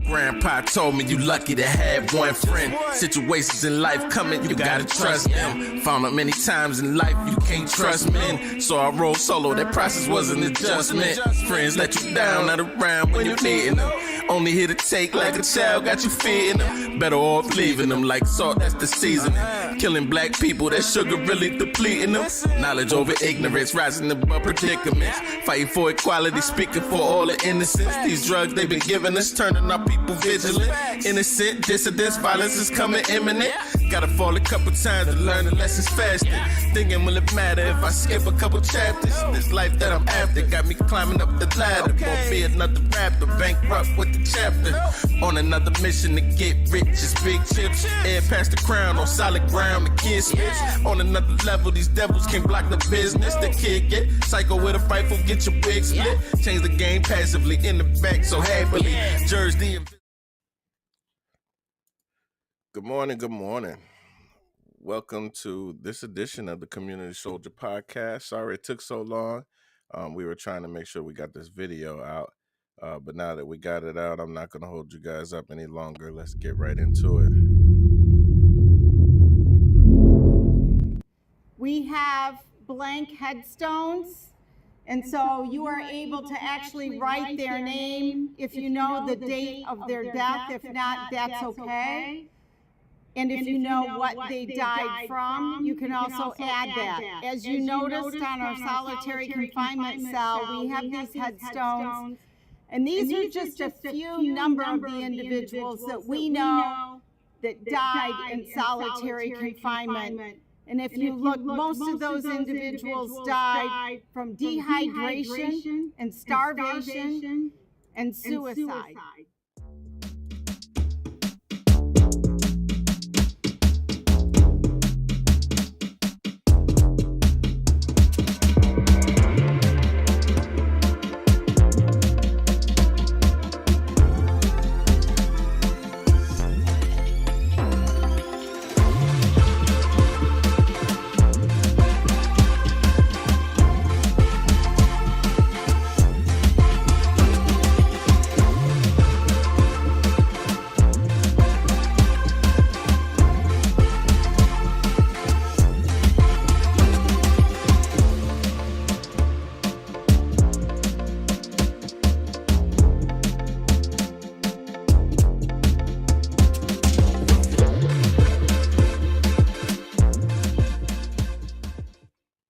Grandpa told me you lucky to have one friend. Situations in life coming, you gotta trust them. Found out many times in life you can't trust men. So I rolled solo, that process was an adjustment. Friends let you down, not around when you're needing them. Only here to take like a child, got you feeding them. Better off leaving them like salt, that's the seasoning. Killing black people, that sugar really depleting them. Knowledge over ignorance, rising above predicaments. Fighting for equality, speaking for all the innocence. These drugs they been giving us, turning our people vigilant. Innocent dissidents, violence is coming imminent. Gotta fall a couple times to learn the lessons faster. Thinking will it matter if I skip a couple chapters? This life that I'm after got me climbing up the ladder. Won't be another rapper, bankrupt with the chapter. On another mission to get rich, it's big chips. Head past the crown on solid ground, the kid spits. On another level, these devils can't block the business. The kid get psycho with a rifle, get your wig split. Change the game passively in the back, so happily. Jersey. Good morning, good morning. Welcome to this edition of the Community Soldier Podcast. Sorry it took so long. We were trying to make sure we got this video out. But now that we got it out, I'm not going to hold you guys up any longer. Let's get right into it. We have blank headstones, and so you are able to actually write their name if you know the date of their death. If not, that's okay. And if you know what they died from, you can also add that. As you noticed on our solitary confinement cell, we have these headstones. And these are just a few number of the individuals that we know that died in solitary confinement. And if you look, most of those individuals died from dehydration and starvation and suicide.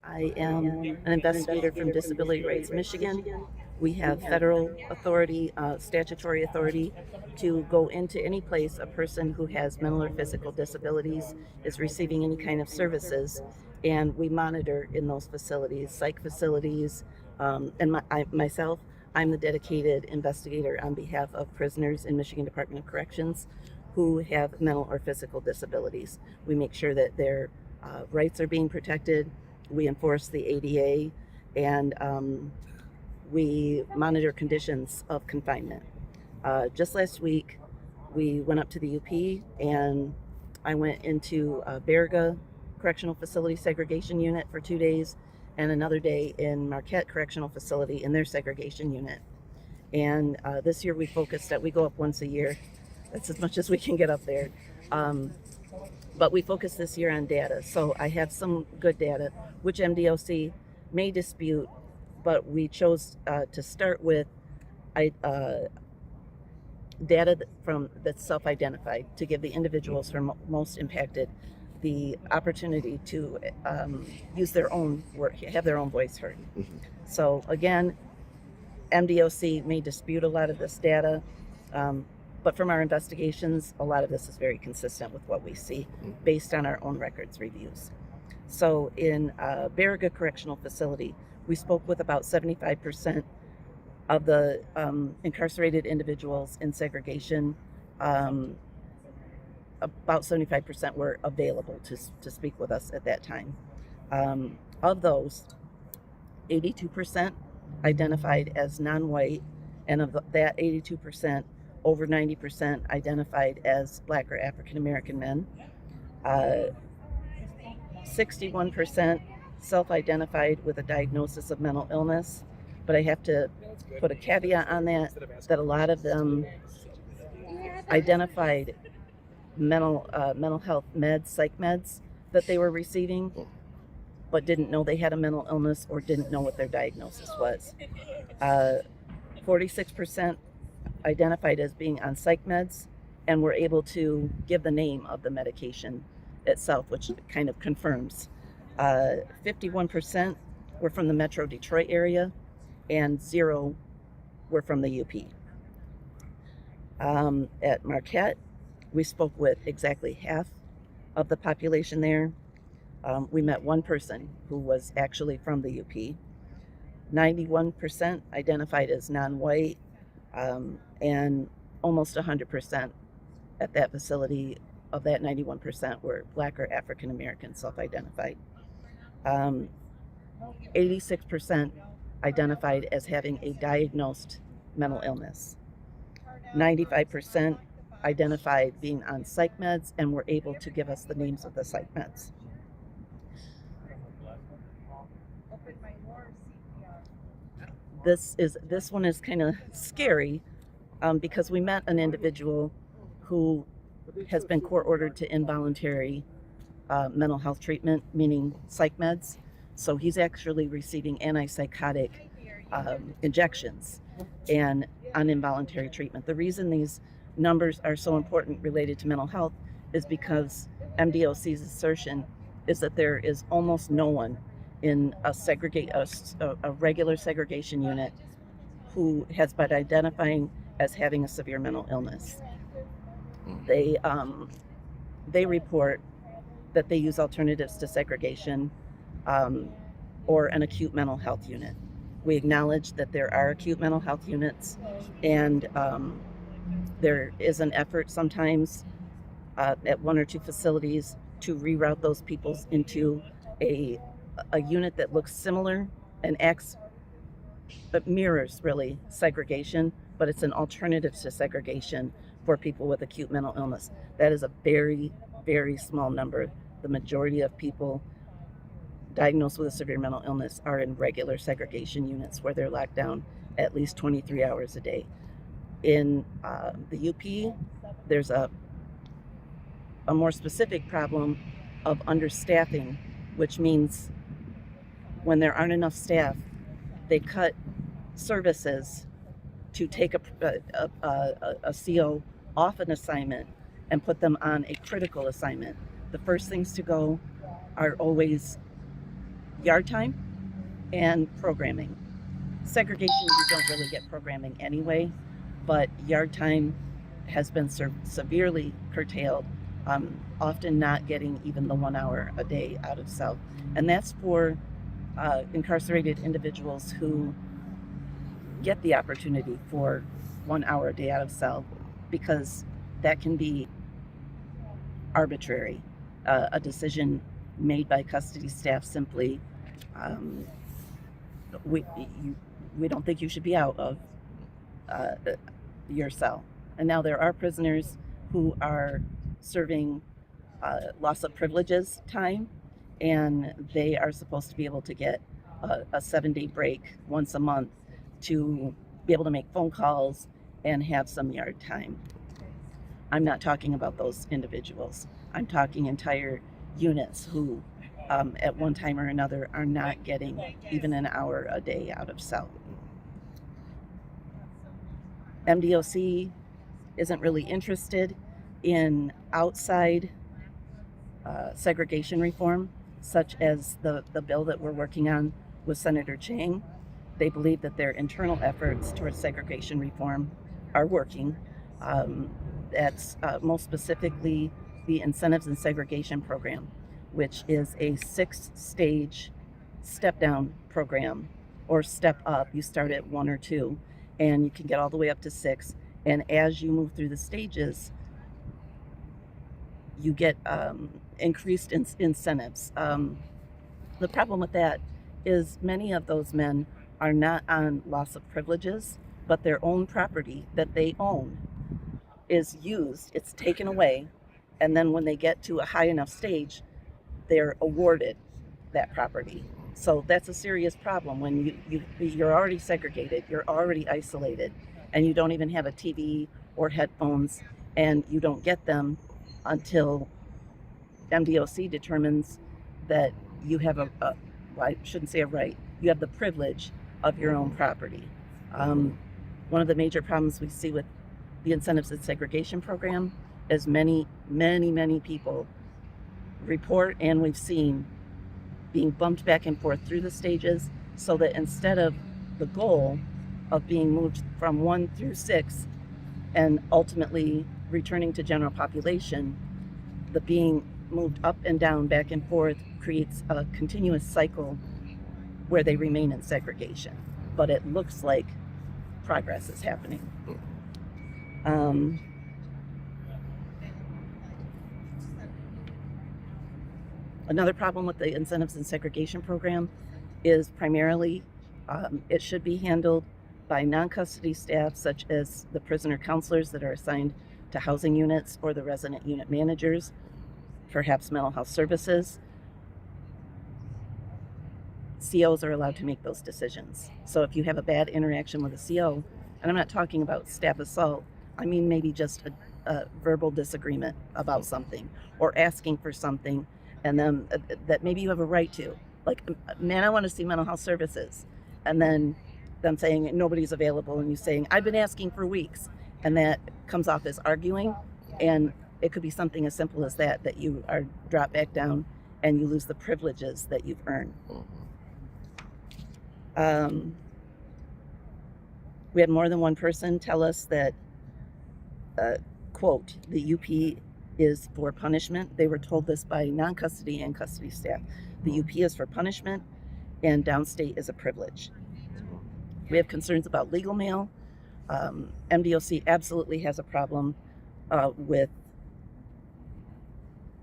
I am an investigator from Disability Rights Michigan. We have federal authority, statutory authority to go into any place a person who has mental or physical disabilities is receiving any kind of services, and we monitor in those facilities, psych facilities, and myself, I'm the dedicated investigator on behalf of prisoners in Michigan Department of Corrections who have mental or physical disabilities. We make sure that their rights are being protected. We enforce the ADA, and we monitor conditions of confinement. Just last week, we went up to the UP, and I went into Berga Correctional Facility Segregation Unit for 2 days, and another day in Marquette Correctional Facility in their segregation unit. And this year we focused we go up once a year. That's as much as we can get up there. But we focused this year on data. So I have some good data, which MDOC may dispute, but we chose to start with data that's self-identified to give the individuals who are most impacted the opportunity to use their own work, have their own voice heard. Mm-hmm. So again, MDOC may dispute a lot of this data, but from our investigations, a lot of this is very consistent with what we see based on our own records reviews. So in Berga Correctional Facility, we spoke with about 75% of the incarcerated individuals in segregation. About 75% were available to speak with us at that time. Of those, 82% identified as non-white, and of that 82%, over 90% identified as Black or African American men. 61% self-identified with a diagnosis of mental illness, but I have to put a caveat on that a lot of them identified mental health meds, psych meds that they were receiving, but didn't know they had a mental illness or didn't know what their diagnosis was. 46% identified as being on psych meds and were able to give the name of the medication itself, which kind of confirms. 51% were from the Metro Detroit area, and 0 were from the UP. At Marquette, we spoke with exactly half of the population there. We met one person who was actually from the UP. 91% identified as non-white, and almost 100% at that facility of that 91% were Black or African American self-identified. 86% identified as having a diagnosed mental illness. 95% identified being on psych meds and were able to give us the names of the psych meds. This one is kind of scary because we met an individual who has been court ordered to involuntary mental health treatment, meaning psych meds. So he's actually receiving antipsychotic injections and on involuntary treatment. The reason these numbers are so important related to mental health is because MDOC's assertion is that there is almost no one in a regular segregation unit who has been identifying as having a severe mental illness. They report that they use alternatives to segregation or an acute mental health unit. We acknowledge that there are acute mental health units, and there is an effort sometimes at 1 or 2 facilities to reroute those people into a unit that looks similar and acts, but mirrors really segregation, but it's an alternative to segregation for people with acute mental illness. That is a very, very small number. The majority of people diagnosed with a severe mental illness are in regular segregation units where they're locked down at least 23 hours a day. In the UP, there's a more specific problem of understaffing, which means when there aren't enough staff, they cut services to take a CO off an assignment and put them on a critical assignment. The first things to go are always yard time and programming. Segregation, you don't really get programming anyway, but yard time has been severely curtailed, often not getting even the 1 hour a day out of cell. And that's for incarcerated individuals who get the opportunity for 1 hour a day out of cell, because that can be arbitrary, a decision made by custody staff simply. We don't think you should be out of your cell. And now there are prisoners who are serving loss of privileges time, and they are supposed to be able to get a 7-day break once a month to be able to make phone calls and have some yard time. I'm not talking about those individuals. I'm talking entire units who at one time or another are not getting even an hour a day out of cell. MDOC isn't really interested in outside segregation reform, such as the bill that we're working on with Senator Chang. They believe that their internal efforts towards segregation reform are working. That's most specifically the Incentives and Segregation Program, which is a 6-stage step-down program, or step up. You start at 1 or 2, and you can get all the way up to 6. And as you move through the stages, you get increased incentives. The problem with that is many of those men are not on loss of privileges, but their own property that they own is used, it's taken away, and then when they get to a high enough stage, they're awarded that property. So that's a serious problem when you're already segregated, you're already isolated, and you don't even have a TV or headphones, and you don't get them until MDOC determines that you have well, I shouldn't say a right, you have the privilege of your own property. One of the major problems we see with the incentives and segregation program is many people report, and we've seen being bumped back and forth through the stages, so that instead of the goal of being moved from 1 through 6 and ultimately returning to general population, the being moved up and down, back and forth, creates a continuous cycle where they remain in segregation. But it looks like progress is happening. Another problem with the incentives and segregation program is primarily it should be handled by non-custody staff, such as the prisoner counselors that are assigned to housing units, or the resident unit managers, perhaps mental health services. COs are allowed to make those decisions. So if you have a bad interaction with a CO, and I'm not talking about staff assault, I mean maybe just a verbal disagreement about something, or asking for something, and then that maybe you have a right to, like, man, I want to see mental health services, and then them saying nobody's available, and you saying I've been asking for weeks, and that comes off as arguing. And it could be something as simple as that you are dropped back down and you lose the privileges that you've earned. We had more than one person tell us that, quote, the UP is for punishment. They were told this by non-custody and custody staff. The UP is for punishment, and downstate is a privilege. We have concerns about legal mail. MDOC absolutely has a problem with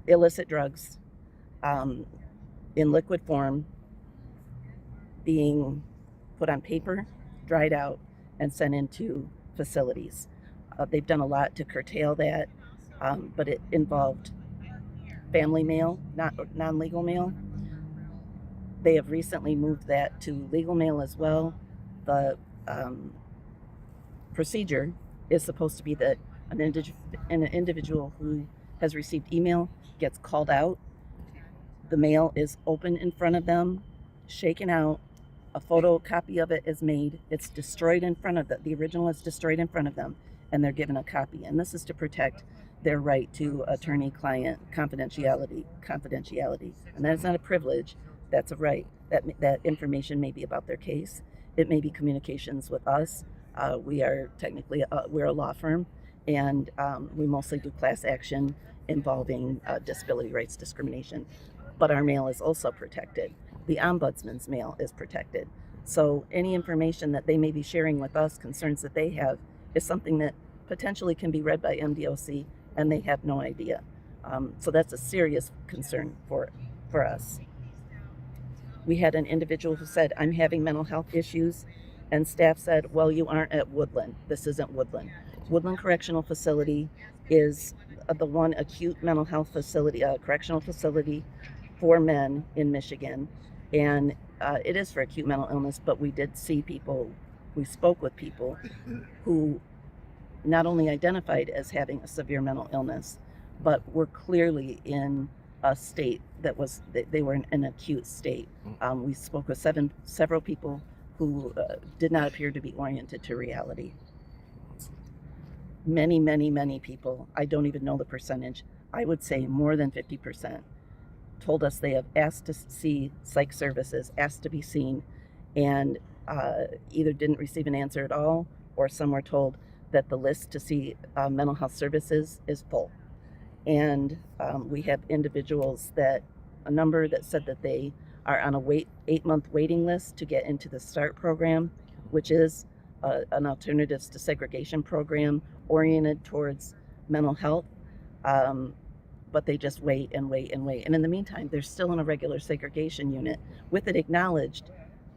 illicit drugs in liquid form being put on paper, dried out, and sent into facilities. They've done a lot to curtail that, but it involved family mail, not non-legal mail. They have recently moved that to legal mail as well. The procedure is supposed to be that an individual who has received email gets called out. The mail is open in front of them, shaken out, a photocopy of it is made, it's destroyed in front of them, the original is destroyed in front of them, and they're given a copy. And this is to protect their right to attorney-client confidentiality. And that is not a privilege, that's a right. That information may be about their case. It may be communications with us. We are technically, we're a law firm, and we mostly do class action involving disability rights discrimination. But our mail is also protected. The ombudsman's mail is protected. So any information that they may be sharing with us, concerns that they have, is something that potentially can be read by MDOC, and they have no idea. So that's a serious concern for us. We had an individual who said, I'm having mental health issues, and staff said, well, you aren't at Woodland. This isn't Woodland. Woodland Correctional Facility is the one acute mental health facility, correctional facility for men in Michigan. And it is for acute mental illness, but we did see people, we spoke with people who not only identified as having a severe mental illness, but were clearly in a state that was, they were in an acute state. We spoke with several people who did not appear to be oriented to reality. Many people, I don't even know the percentage, I would say more than 50%, told us they have asked to see psych services, asked to be seen, and either didn't receive an answer at all, or some were told that the list to see mental health services is full. And we have individuals a number that said that they are on a 8-month waiting list to get into the START program, which is an alternatives to segregation program oriented towards mental health. But they just wait and wait and wait. And in the meantime, they're still in a regular segregation unit, with it acknowledged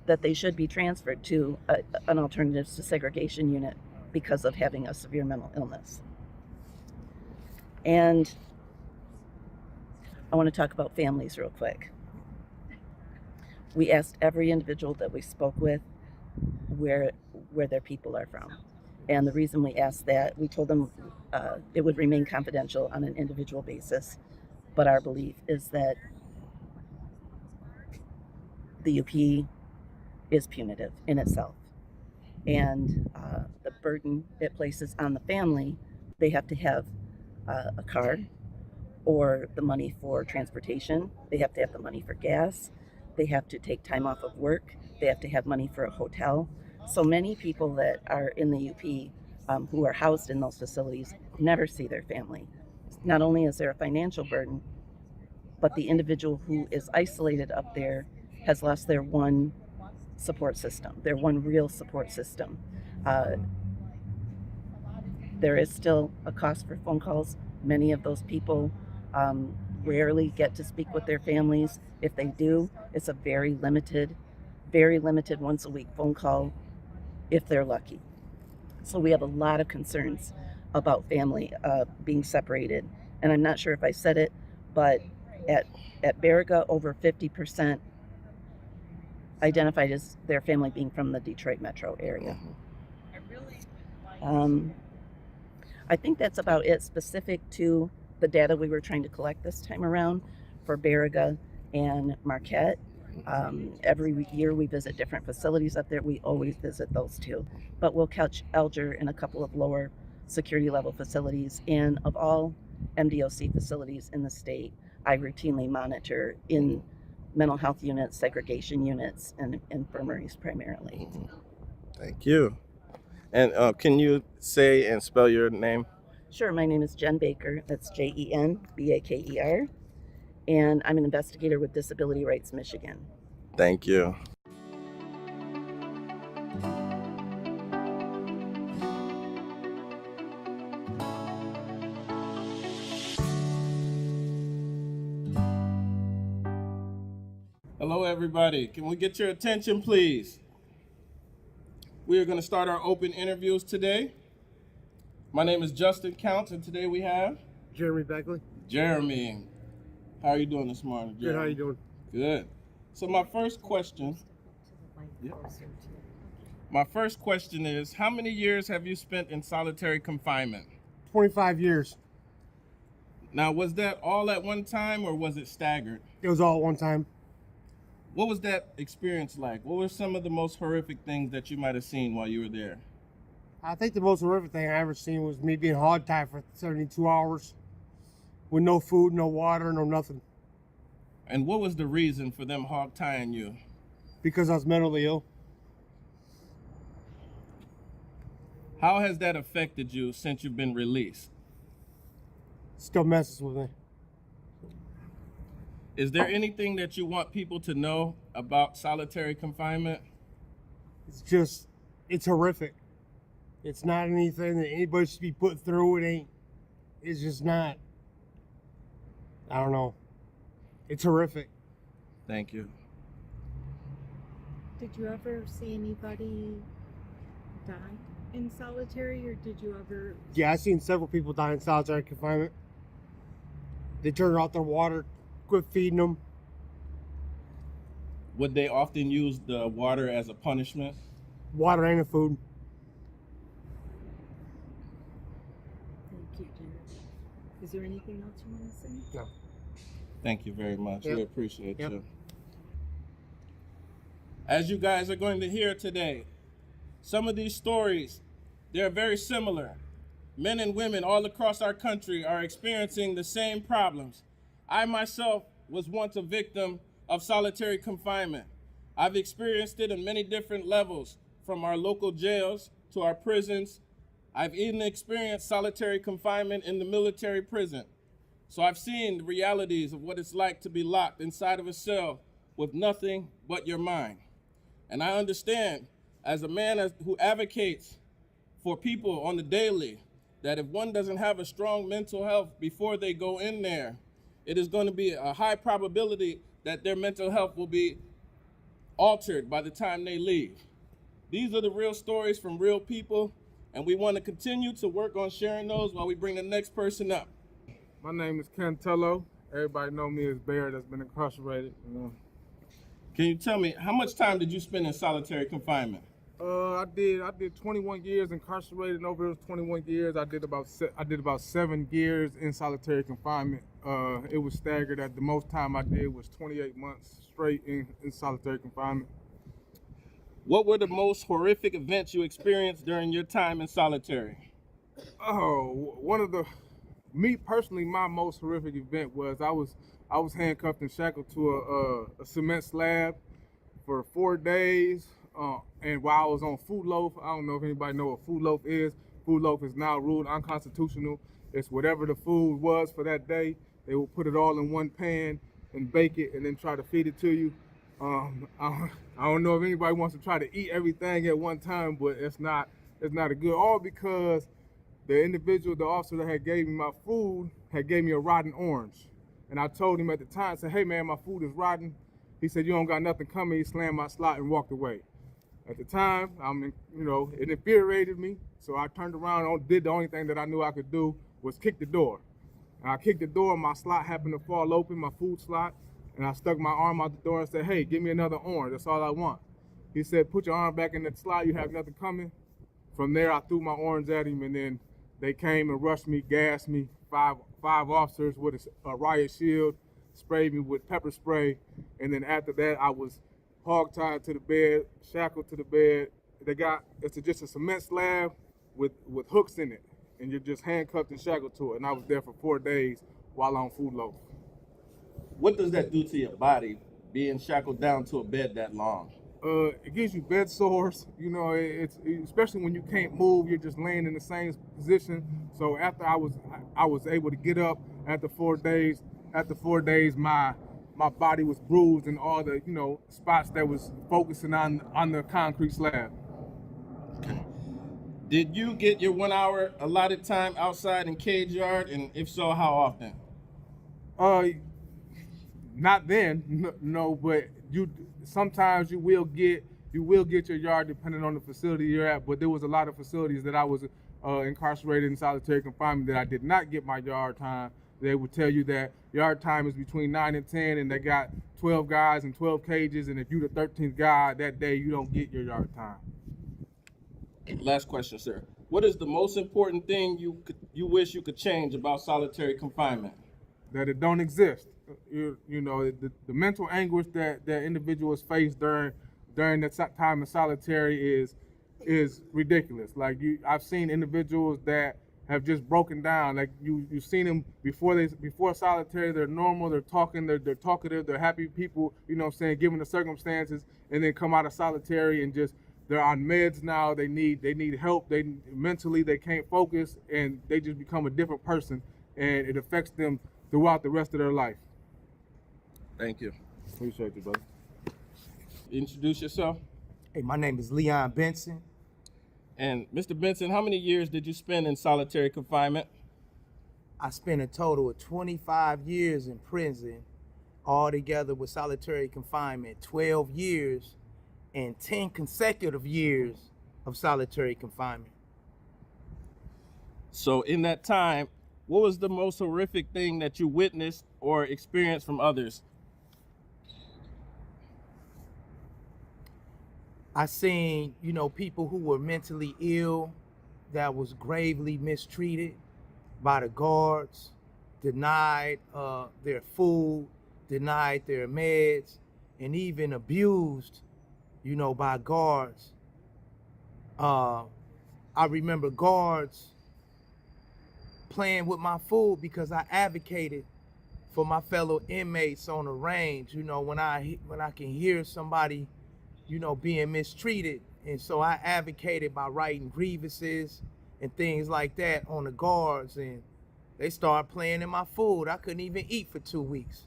that they should be transferred to an alternatives to segregation unit because of having a severe mental illness. And I want to talk about families real quick. We asked every individual that we spoke with where their people are from. And the reason we asked that, we told them it would remain confidential on an individual basis. But our belief is that the UP is punitive in itself. And the burden it places on the family, they have to have a car or the money for transportation. They have to have the money for gas. They have to take time off of work. They have to have money for a hotel. So many people that are in the UP who are housed in those facilities never see their family. Not only is there a financial burden, but the individual who is isolated up there has lost their one support system, their one real support system. There is still a cost for phone calls. Many of those people rarely get to speak with their families. If they do, it's a very limited once a week phone call if they're lucky. So we have a lot of concerns about family being separated. And I'm not sure if I said it, but at Baraga, over 50% identified as their family being from the Detroit metro area. I think that's about it specific to the data we were trying to collect this time around for Baraga and Marquette. Every year we visit different facilities up there. We always visit those two, but we'll catch Alger in a couple of lower security level facilities. And of all MDOC facilities in the state, I routinely monitor in mental health units, segregation units, and infirmaries primarily. Thank you. And can you say and spell your name? Sure, my name is Jen Baker. That's JenBaker. And I'm an investigator with Disability Rights Michigan. Thank you. Hello, everybody. Can we get your attention, please? We are going to start our open interviews today. My name is Justin Counts, and today we have Jeremy Beckley. Jeremy. How are you doing this morning, Jeremy? Good, how you doing? Good. So my first question is, how many years have you spent in solitary confinement? 25 years. Now, was that all at one time or was it staggered? It was all at one time. What was that experience like? What were some of the most horrific things that you might have seen while you were there? I think the most horrific thing I ever seen was me being hog-tied for 72 hours with no food, no water, no nothing. And what was the reason for them hog-tying you? Because I was mentally ill. How has that affected you since you've been released? Still messes with me. Is there anything that you want people to know about solitary confinement? It's horrific. It's not anything that anybody should be put through. It's just not. I don't know. It's horrific. Thank you. Did you ever see anybody die in solitary, or did you ever? Yeah, I've seen several people die in solitary confinement. They turn off their water, quit feeding them. Would they often use the water as a punishment? Water and the food. Thank you, Jared. Is there anything else you want to say? No. Thank you very much. Yep. We appreciate Yep. you. As you guys are going to hear today, some of these stories, they're very similar. Men and women all across our country are experiencing the same problems. I myself was once a victim of solitary confinement. I've experienced it in many different levels, from our local jails to our prisons. I've even experienced solitary confinement in the military prison. So I've seen the realities of what it's like to be locked inside of a cell with nothing but your mind. And I understand, as a man who advocates for people on the daily, that if one doesn't have a strong mental health before they go in there, it is going to be a high probability that their mental health will be altered by the time they leave. These are the real stories from real people, and we want to continue to work on sharing those while we bring the next person up. My name is Ken Tello. Everybody know me as Bear that's been incarcerated. Can you tell me, how much time did you spend in solitary confinement? I did 21 years incarcerated, and over those 21 years, I did about 7 years in solitary confinement. It was staggered. At the most time I did was 28 months straight in solitary confinement. What were the most horrific events you experienced during your time in solitary? Oh, me personally, my most horrific event was I was handcuffed and shackled to a cement slab for 4 days. And while I was on food loaf, I don't know if anybody know what food loaf is. Food loaf is now ruled unconstitutional. It's whatever the food was for that day. They will put it all in one pan and bake it and then try to feed it to you. I don't know if anybody wants to try to eat everything at one time, but it's not a good, all because the officer that had gave me my food had gave me a rotten orange. And I told him at the time, I said, hey man, my food is rotten. He said, you don't got nothing coming. He slammed my slot and walked away. At the time, it infuriated me. So I turned around and did the only thing that I knew I could do was kick the door. And I kicked the door, my slot happened to fall open, my food slot. And I stuck my arm out the door and said, hey, give me another orange. That's all I want. He said, put your arm back in that slot. You have nothing coming. From there, I threw my orange at him, and then they came and rushed me, gassed me. Five officers with a riot shield sprayed me with pepper spray. And then after that, I was hog-tied to the bed, shackled to the bed. It's just a cement slab with hooks in it. And you're just handcuffed and shackled to it. And I was there for 4 days while on food loaf. What does that do to your body, being shackled down to a bed that long? It gives you bed sores. It's especially when you can't move, you're just laying in the same position. So after I was able to get up after 4 days, my body was bruised and all the spots that was focusing on the concrete slab. Okay. Did you get your 1 hour allotted time outside in cage yard, and if so, how often? Not then, no, but sometimes you will get your yard depending on the facility you're at. But there was a lot of facilities that I was incarcerated in solitary confinement that I did not get my yard time. They would tell you that yard time is between 9 and 10, and they got 12 guys in 12 cages, and if you're the 13th guy that day, you don't get your yard time. Last question, sir. What is the most important thing you wish you could change about solitary confinement? That it don't exist. The mental anguish that individuals face during that time in solitary is ridiculous. Like I've seen individuals that have just broken down. Like you've seen them before solitary. They're normal. They're talking. They're talkative. They're happy people. Given the circumstances, and then come out of solitary and just they're on meds now. They need help. Mentally they can't focus, and they just become a different person, and it affects them throughout the rest of their life. Thank you. Appreciate you, brother. Introduce yourself. Hey, my name is Leon Benson. And Mr. Benson, how many years did you spend in solitary confinement? I spent a total of 25 years in prison, all together with solitary confinement, 12 years and 10 consecutive years of solitary confinement. So in that time, what was the most horrific thing that you witnessed or experienced from others? I seen, people who were mentally ill that was gravely mistreated by the guards, denied their food, denied their meds, and even abused, by guards. I remember guards playing with my food because I advocated for my fellow inmates on the range. When I can hear somebody being mistreated. And so I advocated by writing grievances and things like that on the guards, and they started playing in my food. I couldn't even eat for 2 weeks.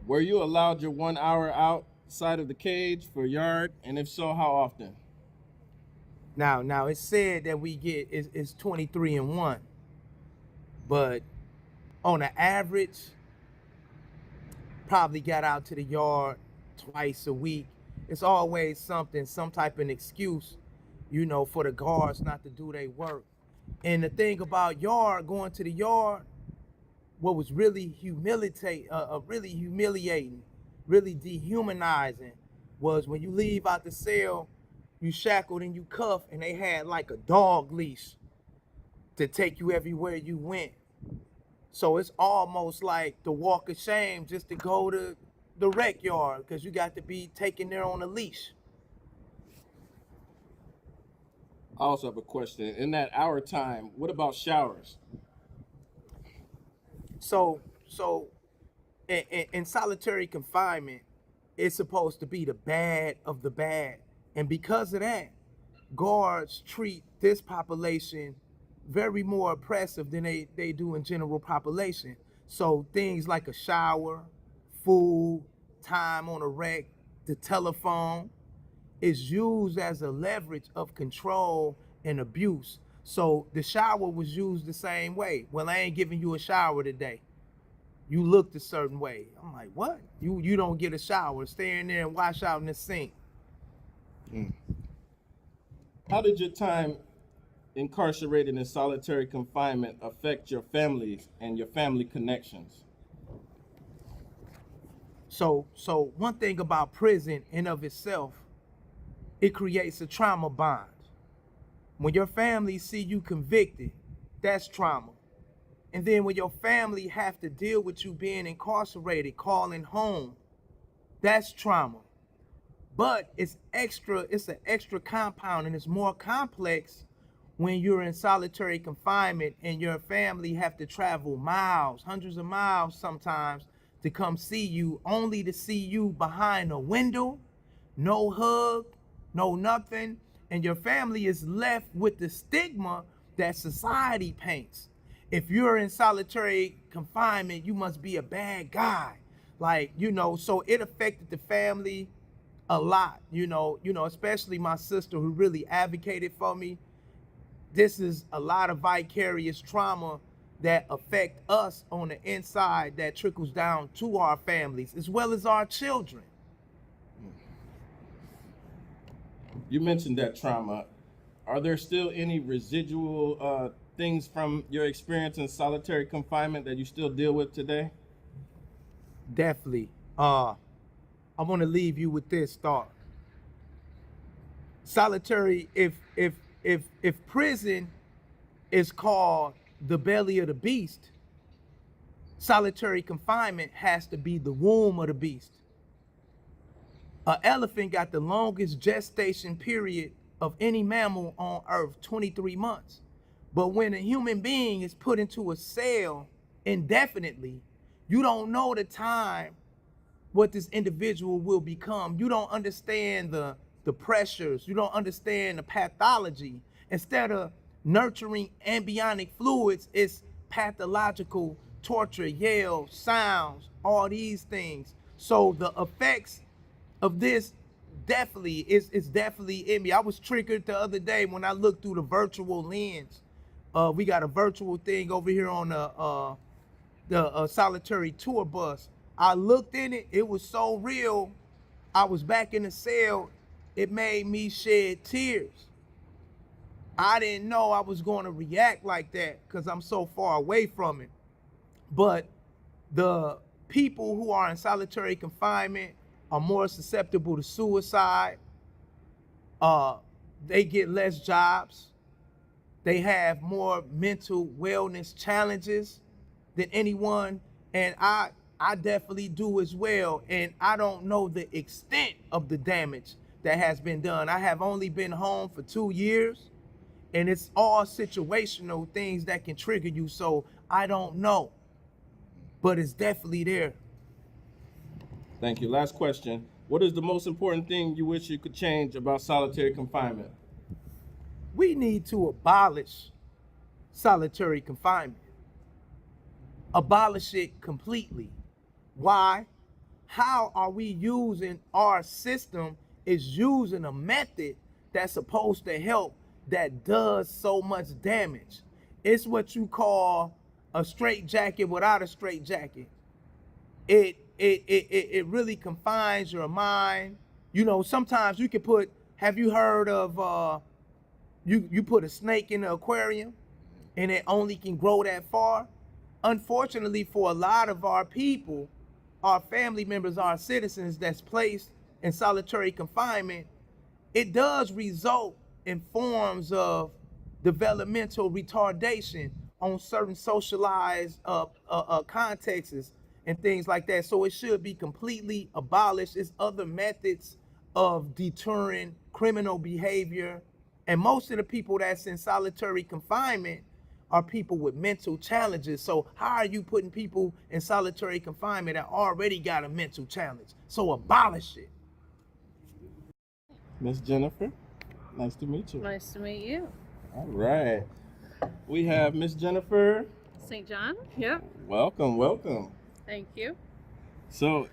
Were you allowed your 1 hour outside of the cage for yard? And if so, how often? Now it's said that we get, it's 23 and 1. But on an average, probably got out to the yard twice a week. It's always something, some type of excuse, for the guards not to do their work. And the thing about going to the yard, what was really humiliating, really dehumanizing, was when you leave out the cell, you shackled and you cuffed, and they had like a dog leash to take you everywhere you went. So it's almost like the walk of shame just to go to the rec yard because you got to be taken there on a leash. I also have a question. In that hour time, what about showers? So in solitary confinement, it's supposed to be the bad of the bad. And because of that, guards treat this population very more oppressive than they do in general population. So things like a shower, food, time on a rec, the telephone is used as a leverage of control and abuse. So the shower was used the same way. Well, I ain't giving you a shower today. You looked a certain way. I'm like, what? You don't get a shower. Stay in there and wash out in the sink. How did your time incarcerated in solitary confinement affect your families and your family connections? So one thing about prison in of itself, it creates a trauma bond. When your family see you convicted, that's trauma. And then when your family have to deal with you being incarcerated, calling home, that's trauma. But it's an extra compound, and it's more complex when you're in solitary confinement and your family have to travel miles, hundreds of miles sometimes, to come see you, only to see you behind a window, no hug, no nothing, and your family is left with the stigma that society paints. If you're in solitary confinement, you must be a bad guy. Like, so it affected the family a lot, especially my sister who really advocated for me. This is a lot of vicarious trauma that affect us on the inside that trickles down to our families as well as our children. You mentioned that trauma. Are there still any residual things from your experience in solitary confinement that you still deal with today? Definitely. I want to leave you with this thought. Solitary, if prison is called the belly of the beast, solitary confinement has to be the womb of the beast. An elephant got the longest gestation period of any mammal on earth, 23 months. But when a human being is put into a cell indefinitely, you don't know the time what this individual will become. You don't understand the pressures. You don't understand the pathology. Instead of nurturing embryonic fluids, it's pathological torture, yells, sounds, all these things. So the effects of this definitely is definitely in me. I was triggered the other day when I looked through the virtual lens. We got a virtual thing over here on the solitary tour bus. I looked in it, it was so real. I was back in the cell, it made me shed tears. I didn't know I was going to react like that because I'm so far away from it. But the people who are in solitary confinement are more susceptible to suicide. They get less jobs. They have more mental wellness challenges than anyone. And I definitely do as well. And I don't know the extent of the damage that has been done. I have only been home for 2 years, and it's all situational things that can trigger you. So I don't know, but it's definitely there. Thank you. Last question. What is the most important thing you wish you could change about solitary confinement? We need to abolish solitary confinement. Abolish it completely. Why? How are we using our system is using a method that's supposed to help that does so much damage. It's what you call a straitjacket without a straitjacket. It really confines your mind. Sometimes you can put, have you heard of you put a snake in the aquarium and it only can grow that far? Unfortunately, for a lot of our people, our family members, our citizens that's placed in solitary confinement, it does result in forms of developmental retardation on certain socialized contexts and things like that. So it should be completely abolished. There's other methods of deterring criminal behavior. And most of the people that's in solitary confinement are people with mental challenges. So how are you putting people in solitary confinement that already got a mental challenge? So abolish it. Miss Jennifer, nice to meet you. Nice to meet you. All right. We have Miss Jennifer. St. John? Yep. Welcome, welcome. Thank you. So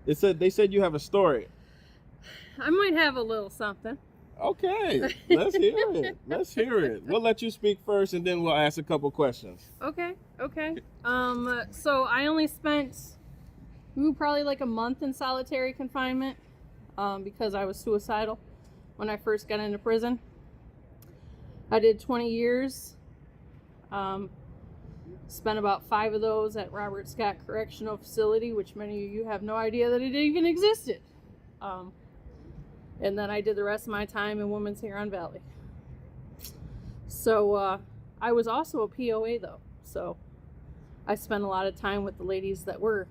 they said you have a story. I might have a little something. Okay, let's hear it. Let's hear it. We'll let you speak first and then we'll ask a couple questions. Okay. So I only spent probably like a month in solitary confinement because I was suicidal when I first got into prison. I did 20 years. Spent about 5 of those at Robert Scott Correctional Facility, which many of you have no idea that it even existed. And then I did the rest of my time in Women's Huron Valley. So I was also a POA though. So I spent a lot of time with the ladies that were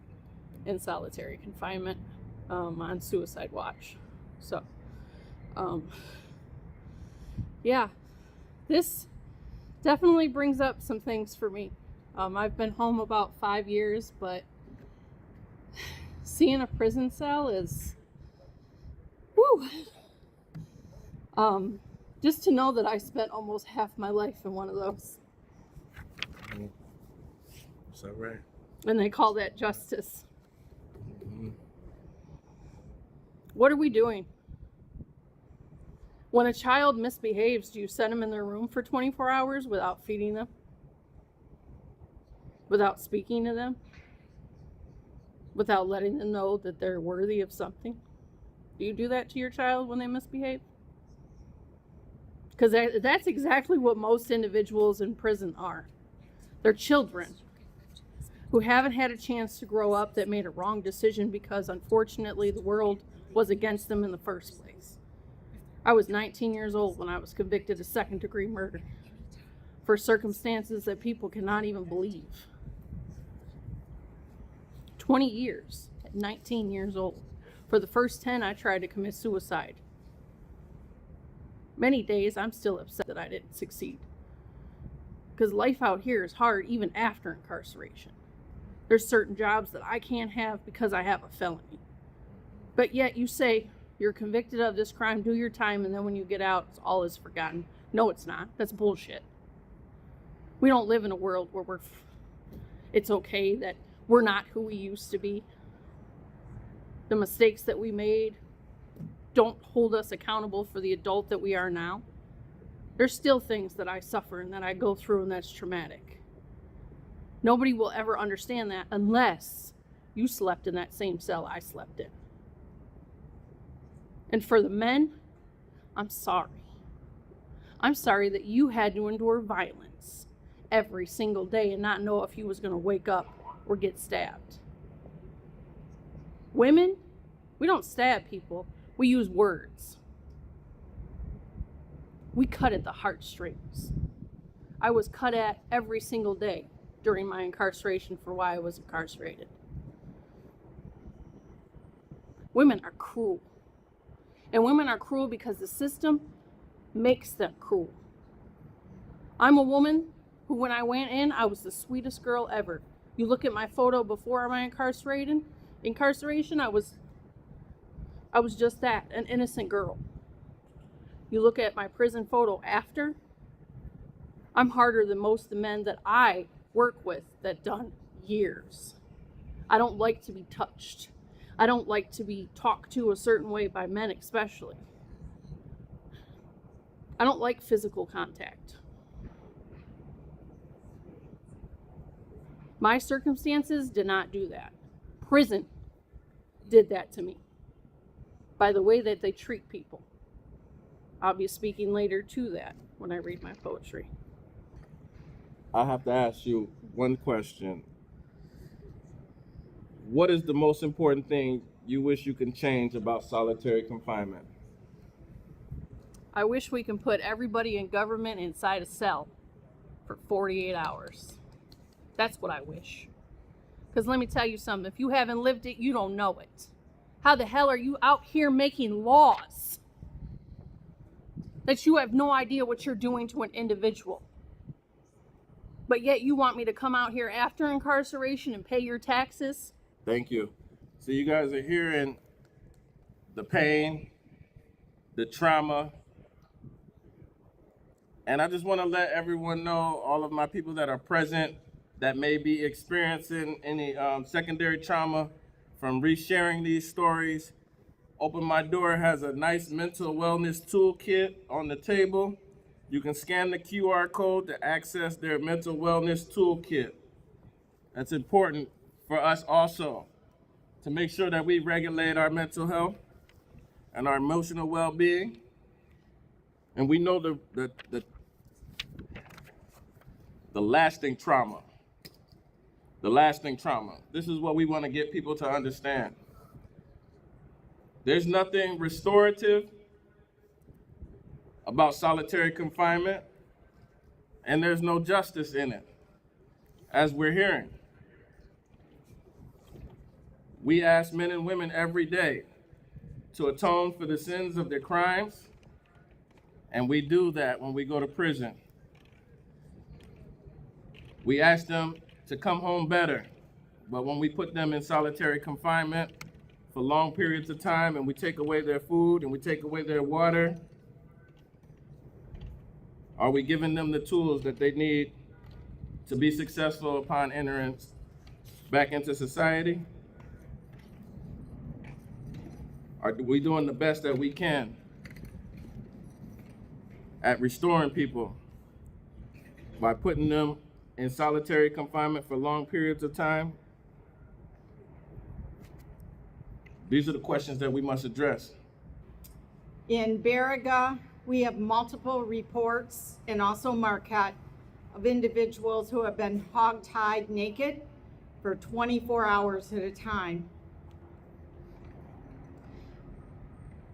in solitary confinement on suicide watch. So yeah, this definitely brings up some things for me. I've been home about 5 years, but seeing a prison cell is, whew. Just to know that I spent almost half my life in one of those. Is that right? And they call that justice. What are we doing? When a child misbehaves, do you send them in their room for 24 hours without feeding them? Without speaking to them? Without letting them know that they're worthy of something? Do you do that to your child when they misbehave? Because that's exactly what most individuals in prison are. They're children who haven't had a chance to grow up, that made a wrong decision because unfortunately the world was against them in the first place. I was 19 years old when I was convicted of second-degree murder for circumstances that people cannot even believe. 20 years at 19 years old. For the first 10, I tried to commit suicide. Many days, I'm still upset that I didn't succeed. Because life out here is hard even after incarceration. There's certain jobs that I can't have because I have a felony. But yet you say, you're convicted of this crime, do your time, and then when you get out, all is forgotten. No, it's not. That's bullshit. We don't live in a world where it's okay that we're not who we used to be. The mistakes that we made don't hold us accountable for the adult that we are now. There's still things that I suffer and that I go through, and that's traumatic. Nobody will ever understand that unless you slept in that same cell I slept in. And for the men, I'm sorry. I'm sorry that you had to endure violence every single day and not know if you was going to wake up or get stabbed. Women, we don't stab people. We use words. We cut at the heartstrings. I was cut at every single day during my incarceration for why I was incarcerated. Women are cruel. And women are cruel because the system makes them cruel. I'm a woman who, when I went in, I was the sweetest girl ever. You look at my photo before my incarceration, I was just that, an innocent girl. You look at my prison photo after, I'm harder than most of the men that I work with that done years. I don't like to be touched. I don't like to be talked to a certain way by men especially. I don't like physical contact. My circumstances did not do that. Prison did that to me by the way that they treat people. I'll be speaking later to that when I read my poetry. I have to ask you one question. What is the most important thing you wish you can change about solitary confinement? I wish we can put everybody in government inside a cell for 48 hours. That's what I wish. Because let me tell you something, if you haven't lived it, you don't know it. How the hell are you out here making laws that you have no idea what you're doing to an individual? But yet you want me to come out here after incarceration and pay your taxes? Thank you. So you guys are hearing the pain, the trauma, and I just want to let everyone know, all of my people that are present that may be experiencing any secondary trauma from resharing these stories, Open My Door has a nice mental wellness toolkit on the table. You can scan the QR code to access their mental wellness toolkit. That's important for us also, to make sure that we regulate our mental health and our emotional well-being. And we know the lasting trauma. The lasting trauma. This is what we want to get people to understand. There's nothing restorative about solitary confinement, and there's no justice in it, as we're hearing. We ask men and women every day to atone for the sins of their crimes, and we do that when we go to prison. We ask them to come home better, but when we put them in solitary confinement for long periods of time and we take away their food and we take away their water, are we giving them the tools that they need to be successful upon entering back into society? Are we doing the best that we can at restoring people by putting them in solitary confinement for long periods of time? These are the questions that we must address. In Baraga, we have multiple reports, and also Marquette, of individuals who have been hog-tied naked for 24 hours at a time.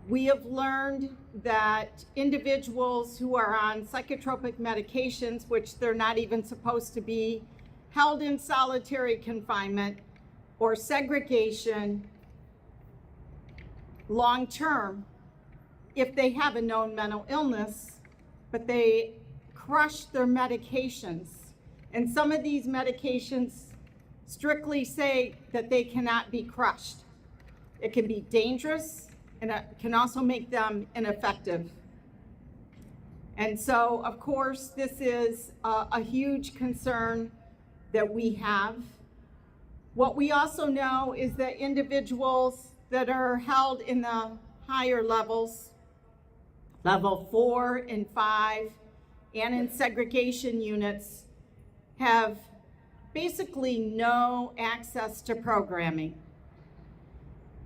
We have learned that individuals who are on psychotropic medications, which they're not even supposed to be, held in solitary confinement or segregation long-term, if they have a known mental illness, but they crush their medications. And some of these medications strictly say that they cannot be crushed. It can be dangerous, and it can also make them ineffective. And so, of course, this is a huge concern that we have. What we also know is that individuals that are held in the higher levels, level 4 and 5, and in segregation units, have basically no access to programming.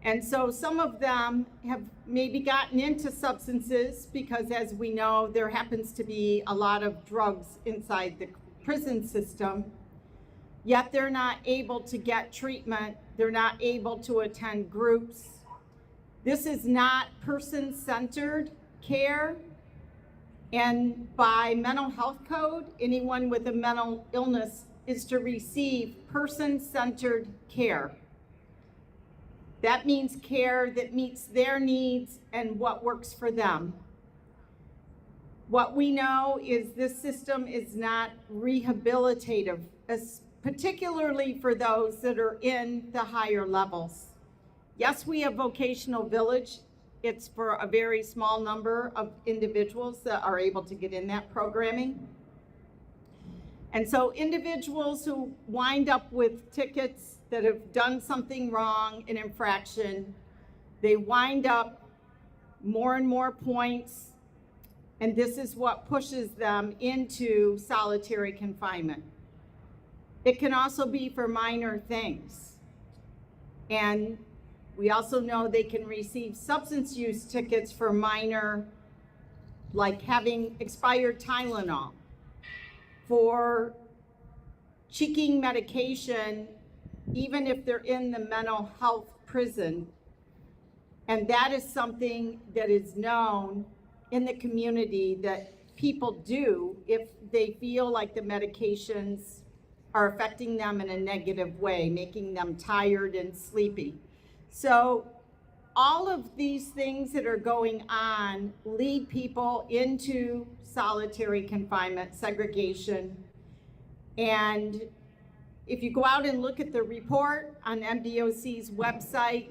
And so some of them have maybe gotten into substances because, as we know, there happens to be a lot of drugs inside the prison system, yet they're not able to get treatment. They're not able to attend groups. This is not person-centered care. And by mental health code, anyone with a mental illness is to receive person-centered care. That means care that meets their needs and what works for them. What we know is this system is not rehabilitative, particularly for those that are in the higher levels. Yes, we have Vocational Village. It's for a very small number of individuals that are able to get in that programming. And so individuals who wind up with tickets that have done something wrong, an infraction, they wind up more and more points, and this is what pushes them into solitary confinement. It can also be for minor things. And we also know they can receive substance use tickets for minor, like having expired Tylenol, for cheeking medication, even if they're in the mental health prison, And that is something that is known in the community that people do if they feel like the medications are affecting them in a negative way, making them tired and sleepy. So all of these things that are going on lead people into solitary confinement, segregation. And if you go out and look at the report on MDOC's website,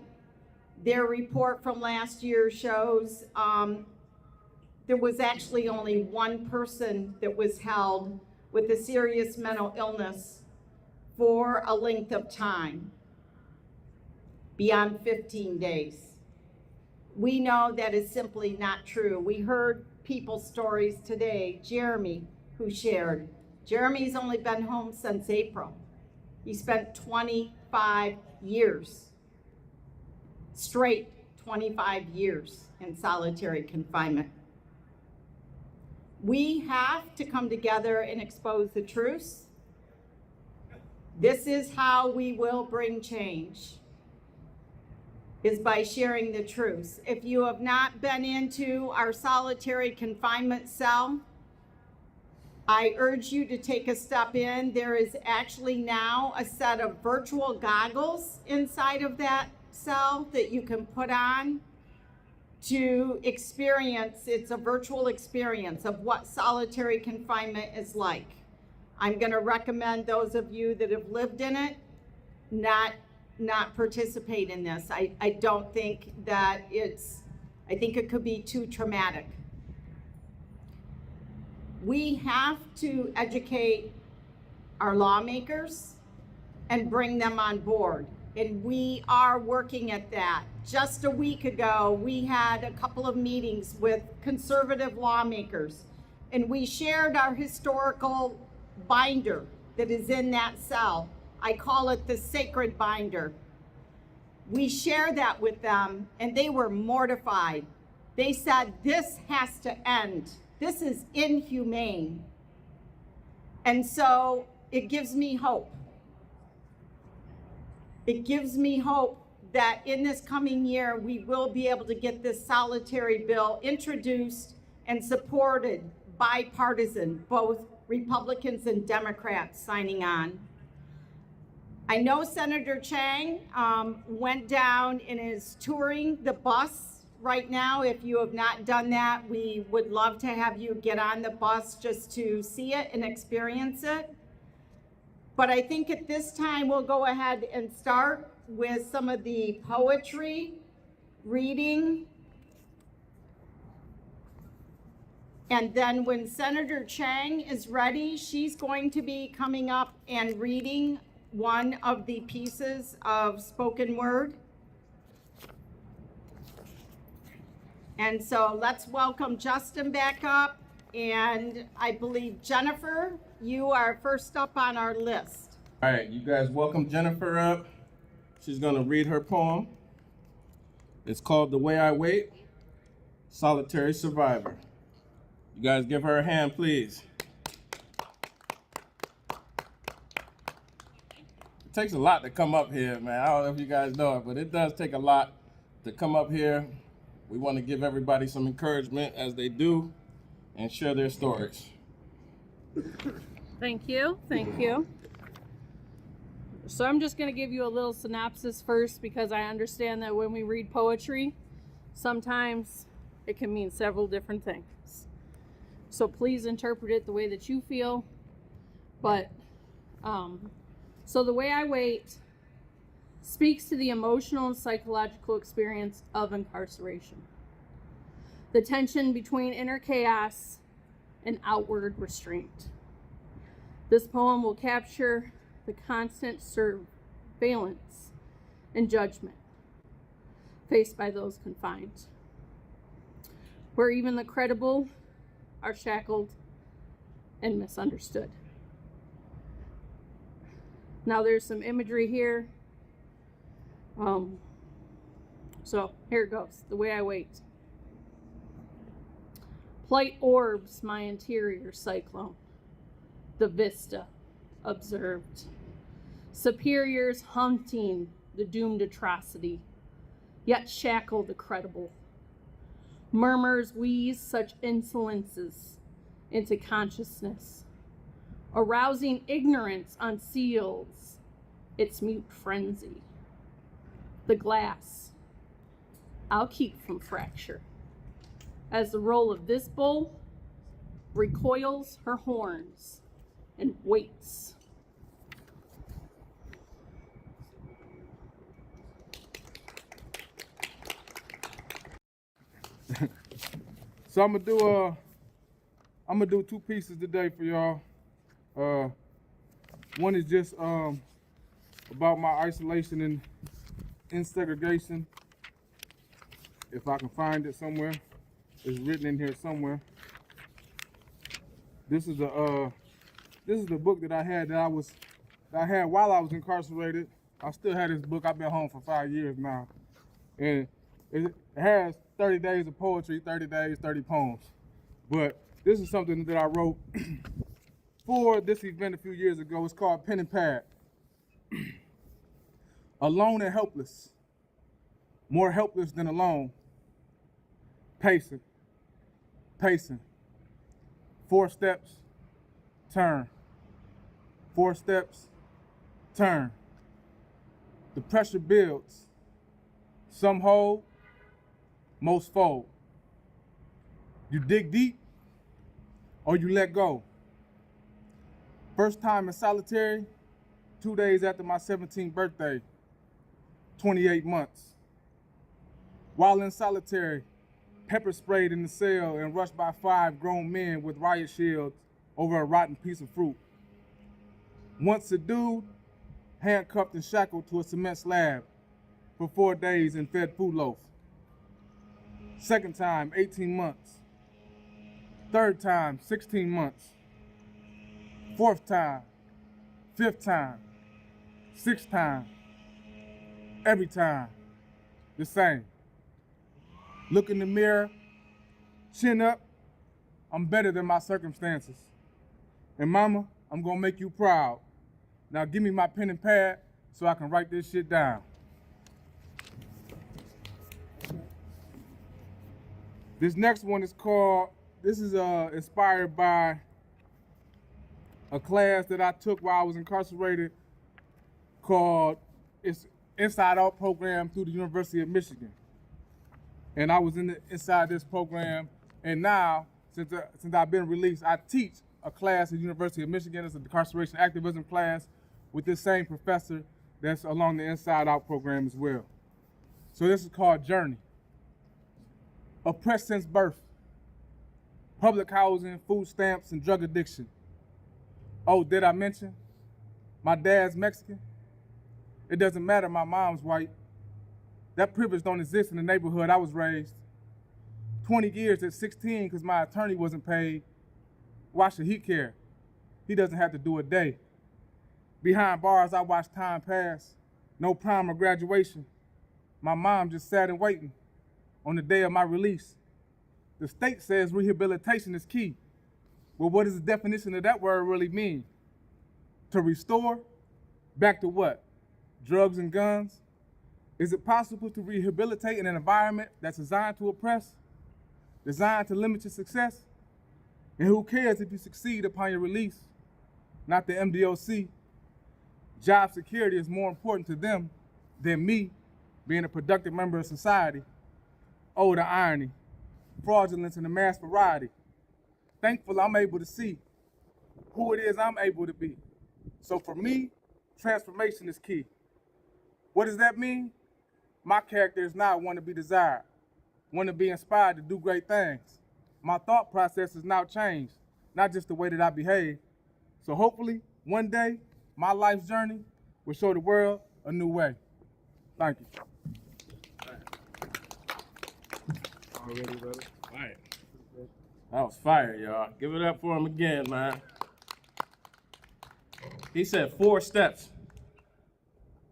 their report from last year shows there was actually only one person that was held with a serious mental illness for a length of time beyond 15 days. We know that is simply not true. We heard people's stories today. Jeremy, who shared. Jeremy's only been home since April. He spent 25 years, straight 25 years in solitary confinement. We have to come together and expose the truths. This is how we will bring change, is by sharing the truths. If you have not been into our solitary confinement cell, I urge you to take a step in. There is actually now a set of virtual goggles inside of that cell that you can put on to experience. It's a virtual experience of what solitary confinement is like. I'm going to recommend those of you that have lived in it not participate in this. I don't think that I think it could be too traumatic. We have to educate our lawmakers and bring them on board. And we are working at that. Just a week ago, we had a couple of meetings with conservative lawmakers, and we shared our historical binder that is in that cell. I call it the sacred binder. We shared that with them, and they were mortified. They said, this has to end. This is inhumane. And so it gives me hope. It gives me hope that in this coming year, we will be able to get this solitary bill introduced and supported bipartisan, both Republicans and Democrats signing on. I know Senator Chang went down and is touring the bus right now. If you have not done that, we would love to have you get on the bus just to see it and experience it. But I think at this time, we'll go ahead and start with some of the poetry reading. And then when Senator Chang is ready, she's going to be coming up and reading one of the pieces of spoken word. And so let's welcome Justin back up. And I believe Jennifer, you are first up on our list. All right, you guys welcome Jennifer up. She's gonna read her poem. It's called The Way I Wait, Solitary Survivor. You guys give her a hand, please. It takes a lot to come up here, man. I don't know if you guys know it, but it does take a lot to come up here. We want to give everybody some encouragement as they do and share their stories. Thank you. Thank you. So I'm just going to give you a little synopsis first, because I understand that when we read poetry, sometimes it can mean several different things. So please interpret it the way that you feel. But so The Way I Wait speaks to the emotional and psychological experience of incarceration. The tension between inner chaos and outward restraint. This poem will capture the constant surveillance and judgment faced by those confined, where even the credible are shackled and misunderstood. Now there's some imagery here. So here it goes. The way I wait. Plight orbs my interior cyclone. The vista observed. Superiors hunting the doomed atrocity. yet shackle the credible. Murmurs wheeze such insolences into consciousness, arousing ignorance unseals its mute frenzy. The glass I'll keep from fracture, as the roll of this bull recoils her horns and waits. So I'm gonna do two pieces today for y'all. One is just about my isolation and segregation. If I can find it somewhere, it's written in here somewhere. This is the book that I had while I was incarcerated. I still had this book. I've been home for 5 years now, and it has 30 days of poetry, 30 days, 30 poems. But this is something that I wrote for this event a few years ago. It's called Pen and Pad. Alone and helpless, more helpless than alone. Pacing, pacing. 4 steps, turn. 4 steps, turn. The pressure builds. Some hold, most fold. You dig deep or you let go. First time in solitary, 2 days after my 17th birthday, 28 months. While in solitary, pepper sprayed in the cell and rushed by 5 grown men with riot shields over a rotten piece of fruit. Once subdued, handcuffed and shackled to a cement slab for 4 days and fed food loaf. Second time, 18 months. Third time, 16 months. Fourth time, fifth time, sixth time. Every time, the same. Look in the mirror, chin up, I'm better than my circumstances. And mama, I'm gonna make you proud. Now give me my pen and pad so I can write this shit down. This next one is inspired by a class that I took while I was incarcerated called it's Inside Out program through the University of Michigan. And I was inside this program, and now, since I've been released, I teach a class at the University of Michigan. It's a incarceration activism class with this same professor that's along the Inside Out program as well. So this is called Journey. Oppressed since birth. Public housing, food stamps, and drug addiction. Oh, did I mention? My dad's Mexican. It doesn't matter, my mom's white. That privilege don't exist in the neighborhood I was raised. 20 years at 16 because my attorney wasn't paid. Why should he care? He doesn't have to do a day. Behind bars, I watched time pass. No prom or graduation. My mom just sat and waiting on the day of my release. The state says rehabilitation is key. Well, what does the definition of that word really mean? To restore? Back to what? Drugs and guns? Is it possible to rehabilitate in an environment that's designed to oppress? Designed to limit your success? And who cares if you succeed upon your release? Not the MDOC. Job security is more important to them than me being a productive member of society. Oh, the irony. Fraudulence in the mass variety. Thankful I'm able to see who it is I'm able to be. So for me, transformation is key. What does that mean? My character is not one to be desired, one to be inspired to do great things. My thought process has now changed, not just the way that I behave. So hopefully, one day, my life's journey will show the world a new way. Thank you. Already, brother? Fire. That was fire, y'all. Give it up for him again, man. He said 4 steps.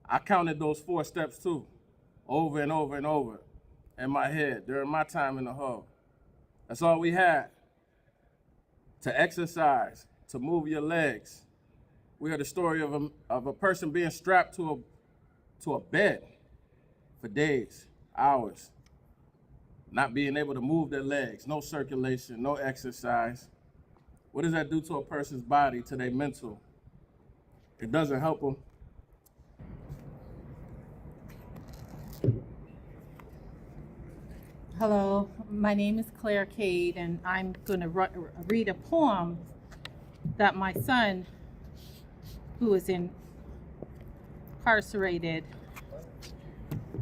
I counted those 4 steps too, over and over and over in my head during my time in the hub. That's all we had. To exercise, to move your legs. We heard the story of a person being strapped to a bed for days. hours, not being able to move their legs, no circulation, no exercise. What does that do to a person's body, to their mental? It doesn't help them. Hello, my name is Claire Cade, and I'm going to read a poem that my son, who is incarcerated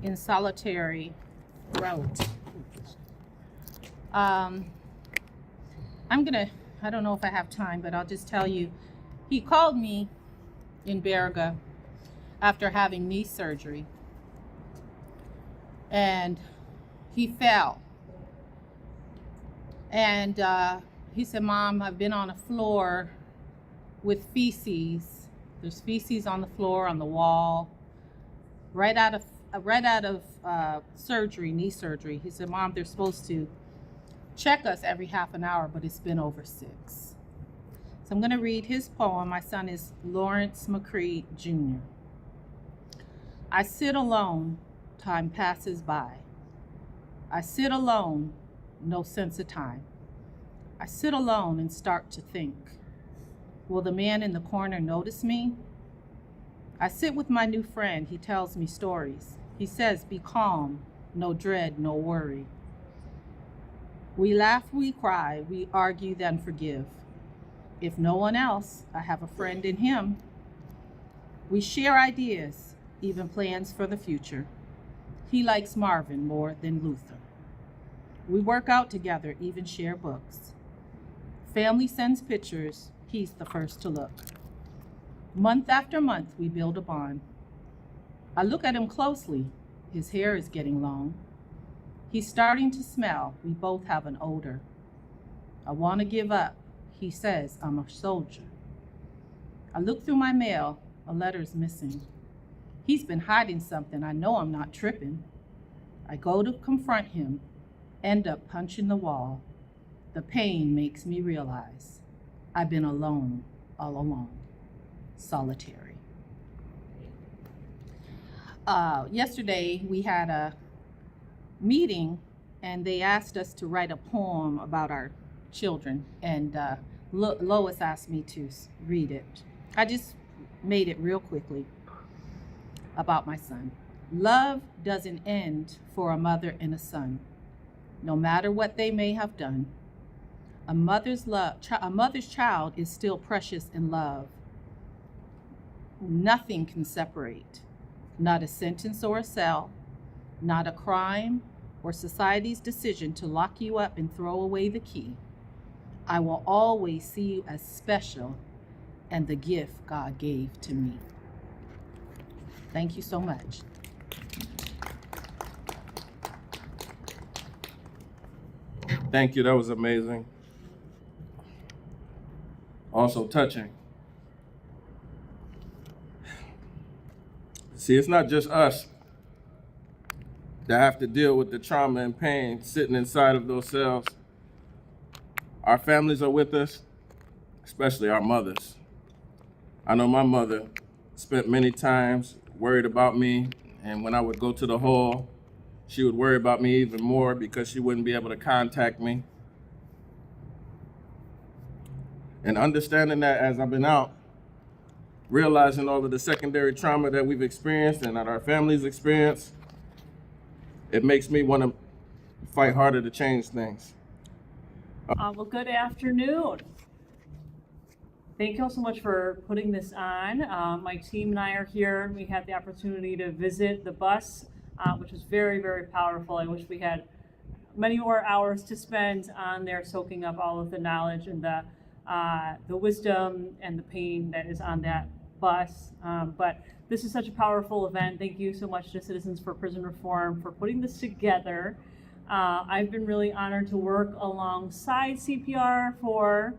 in solitary, wrote. I don't know if I have time, but I'll just tell you, he called me in Berga after having knee surgery, and he fell. And he said, "Mom, I've been on a floor with feces. There's feces on the floor, on the wall, right out of surgery, knee surgery." He said, "Mom, they're supposed to check us every half an hour, but it's been over 6. So I'm going to read his poem. My son is Lawrence McCree Jr. I sit alone, time passes by. I sit alone, no sense of time. I sit alone and start to think. Will the man in the corner notice me? I sit with my new friend. He tells me stories. He says, be calm, no dread, no worry. We laugh, we cry, we argue, then forgive. If no one else, I have a friend in him. We share ideas, even plans for the future. He likes Marvin more than Luther. We work out together, even share books. Family sends pictures, he's the first to look. Month after month, we build a bond. I look at him closely. His hair is getting long. He's starting to smell. We both have an odor. I want to give up. He says, I'm a soldier. I look through my mail. A letter's missing. He's been hiding something. I know I'm not tripping. I go to confront him, end up punching the wall. The pain makes me realize I've been alone all along, solitary. Yesterday we had a meeting and they asked us to write a poem about our children, and Lois asked me to read it. I just made it real quickly about my son. Love doesn't end for a mother and a son, no matter what they may have done. A mother's child is still precious in love. Nothing can separate, not a sentence or a cell, not a crime or society's decision to lock you up and throw away the key. I will always see you as special and the gift God gave to me. Thank you so much. Thank you, that was amazing. Also touching. See, it's not just us that have to deal with the trauma and pain sitting inside of those cells. Our families are with us, especially our mothers. I know my mother spent many times worried about me, and when I would go to the hall, she would worry about me even more because she wouldn't be able to contact me. And understanding that as I've been out, realizing all of the secondary trauma that we've experienced and that our families experience, it makes me want to fight harder to change things. Well, good afternoon. Thank you all so much for putting this on. My team and I are here. We had the opportunity to visit the bus, which was very, very powerful. I wish we had many more hours to spend on there soaking up all of the knowledge and the wisdom and the pain that is on that bus. But this is such a powerful event. Thank you so much to Citizens for Prison Reform for putting this together. I've been really honored to work alongside CPR for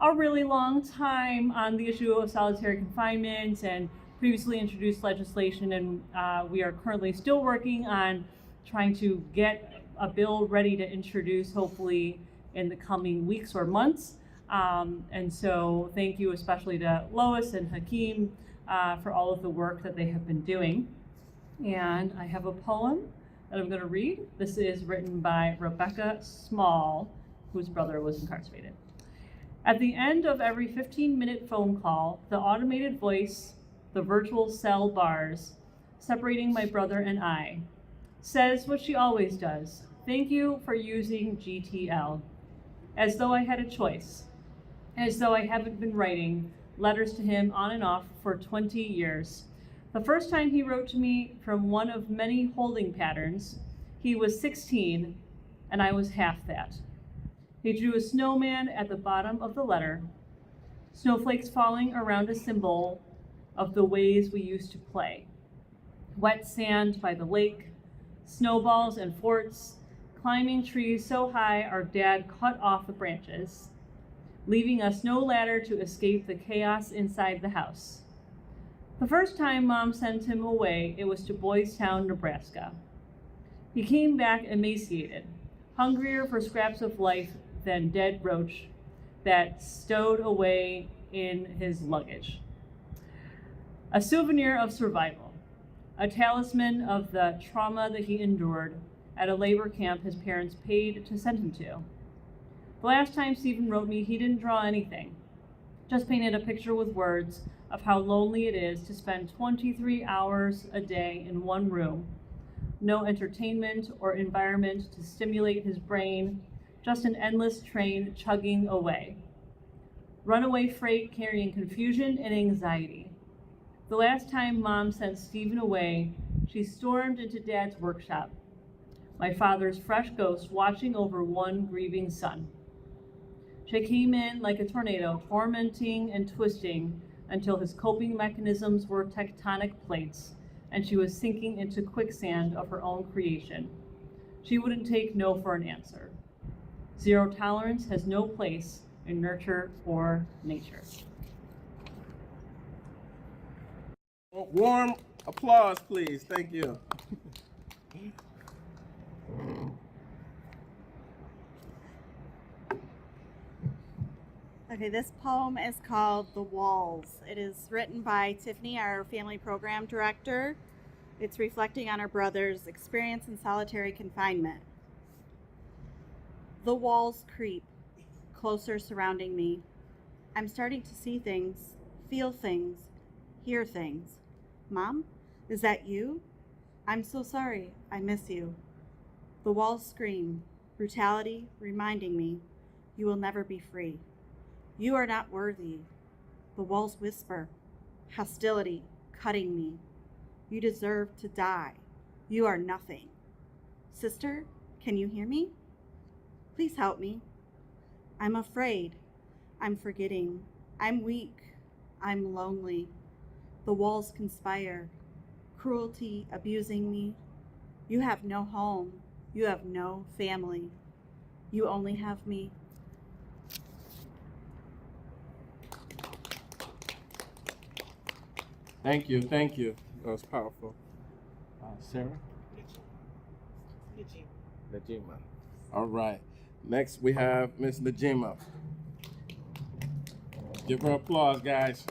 a really long time on the issue of solitary confinement and previously introduced legislation, and we are currently still working on trying to get a bill ready to introduce hopefully in the coming weeks or months. And so thank you especially to Lois and Hakeem for all of the work that they have been doing. And I have a poem that I'm going to read. This is written by Rebecca Small, whose brother was incarcerated. At the end of every 15-minute phone call, the automated voice, the virtual cell bars separating my brother and I, says what she always does: "Thank you for using GTL." As though I had a choice. As though I haven't been writing letters to him on and off for 20 years. The first time he wrote to me from one of many holding patterns, he was 16 and I was half that. He drew a snowman at the bottom of the letter, snowflakes falling around a symbol of the ways we used to play. Wet sand by the lake, snowballs and forts, climbing trees so high our dad cut off the branches, leaving us no ladder to escape the chaos inside the house. The first time Mom sent him away, it was to Boys Town, Nebraska. He came back emaciated, hungrier for scraps of life than dead roach that stowed away in his luggage. A souvenir of survival, a talisman of the trauma that he endured at a labor camp his parents paid to send him to. The last time Stephen wrote me, he didn't draw anything, just painted a picture with words of how lonely it is to spend 23 hours a day in one room, no entertainment or environment to stimulate his brain, just an endless train chugging away. Runaway freight carrying confusion and anxiety. The last time Mom sent Stephen away, she stormed into Dad's workshop, my father's fresh ghost watching over one grieving son. She came in like a tornado, tormenting and twisting until his coping mechanisms were tectonic plates and she was sinking into quicksand of her own creation. She wouldn't take no for an answer. Zero tolerance has no place in nurture or nature. Warm applause, please. Thank you. Okay, this poem is called The Walls. It is written by Tiffany, our family program director. It's reflecting on her brother's experience in solitary confinement. The walls creep, closer surrounding me. I'm starting to see things, feel things, hear things. Mom, is that you? I'm so sorry, I miss you. The walls scream, brutality reminding me, you will never be free. You are not worthy. The walls whisper, hostility cutting me. You deserve to die. You are nothing. Sister, can you hear me? Please help me. I'm afraid. I'm forgetting. I'm weak. I'm lonely. The walls conspire, cruelty abusing me. You have no home. You have no family. You only have me. Thank you, thank you. That was powerful. Sarah? Najima. All right. Next we have Miss Najima. Give her applause, guys.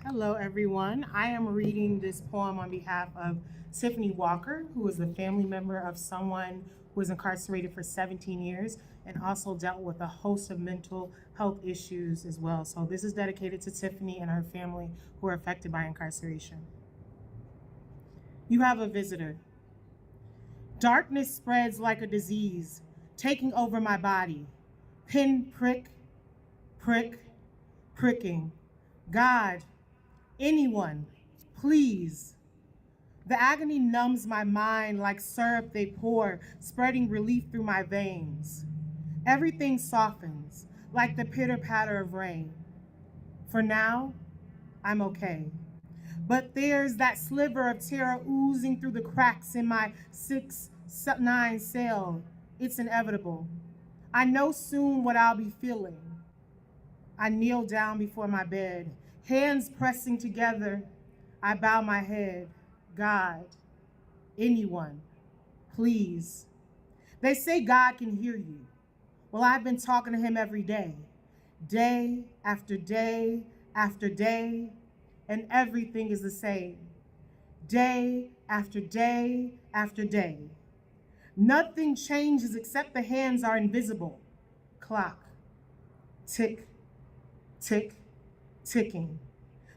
Hello, everyone. I am reading this poem on behalf of Tiffany Walker, who is a family member of someone who was incarcerated for 17 years and also dealt with a host of mental health issues as well. So this is dedicated to Tiffany and her family who are affected by incarceration. You have a visitor. Darkness spreads like a disease, taking over my body. Pin, prick, prick, pricking. God, anyone, please. The agony numbs my mind like syrup they pour, spreading relief through my veins. Everything softens, like the pitter-patter of rain. For now, I'm okay. But there's that sliver of terror oozing through the cracks in my 6'9" cell. It's inevitable. I know soon what I'll be feeling. I kneel down before my bed, hands pressing together. I bow my head. God, anyone, please. They say God can hear you. Well, I've been talking to him every day after day after day, and everything is the same. Day after day after day. Nothing changes except the hands are invisible. Clock. Tick, tick, ticking.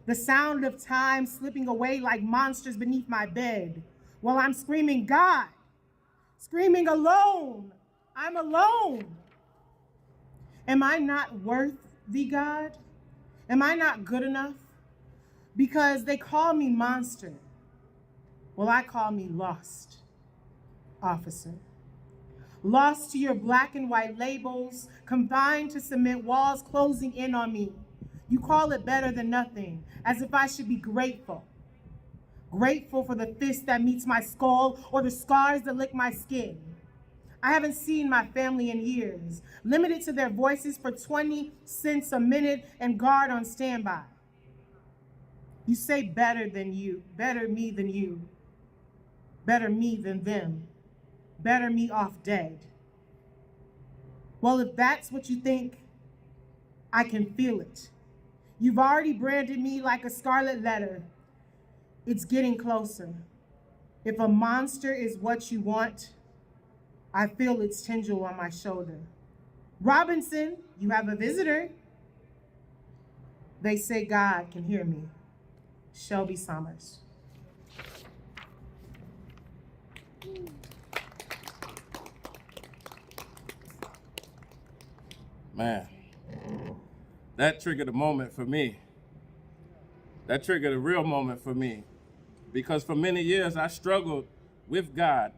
The sound of time slipping away like monsters beneath my bed while I'm screaming, God, screaming alone. I'm alone. Am I not worthy, God? Am I not good enough? Because they call me monster. Well, I call me lost, officer. Lost to your black and white labels, confined to cement walls closing in on me. You call it better than nothing, as if I should be grateful. Grateful for the fist that meets my skull or the scars that lick my skin. I haven't seen my family in years, limited to their voices for 20 cents a minute and guard on standby. You say better than you, better me than you, better me than them, better me off dead. Well, if that's what you think, I can feel it. You've already branded me like a scarlet letter. It's getting closer. If a monster is what you want, I feel its tendril on my shoulder. Robinson, you have a visitor. They say God can hear me. Shelby Summers. Man, that triggered a moment for me. That triggered a real moment for me. Because for many years I struggled with God.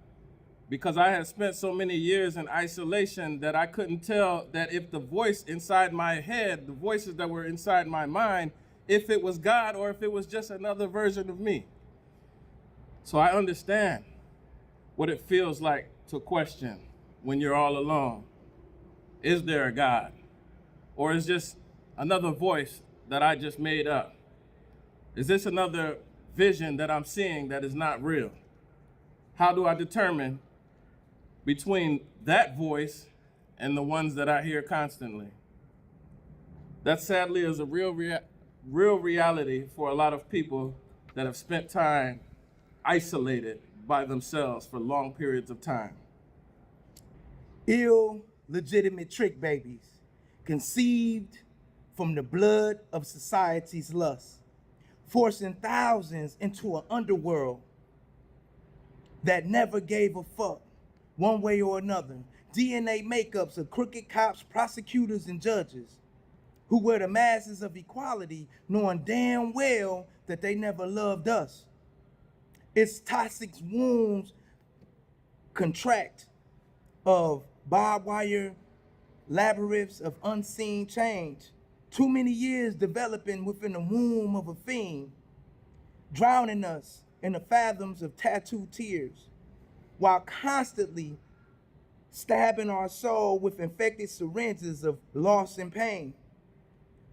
Because I had spent so many years in isolation that I couldn't tell that if the voice inside my head, the voices that were inside my mind, if it was God or if it was just another version of me. So I understand what it feels like to question when you're all alone. Is there a God? Or is this another voice that I just made up? Is this another vision that I'm seeing that is not real? How do I determine between that voice and the ones that I hear constantly? That sadly is a real reality for a lot of people that have spent time isolated by themselves for long periods of time. Illegitimate trick babies, conceived from the blood of society's lust, forcing thousands into an underworld that never gave a fuck one way or another. DNA makeups of crooked cops, prosecutors, and judges who wear the masses of equality, knowing damn well that they never loved us. Its toxic wounds contract of barbed wire labyrinths of unseen change. Too many years developing within the womb of a fiend, drowning us in the fathoms of tattooed tears, while constantly stabbing our soul with infected syringes of loss and pain,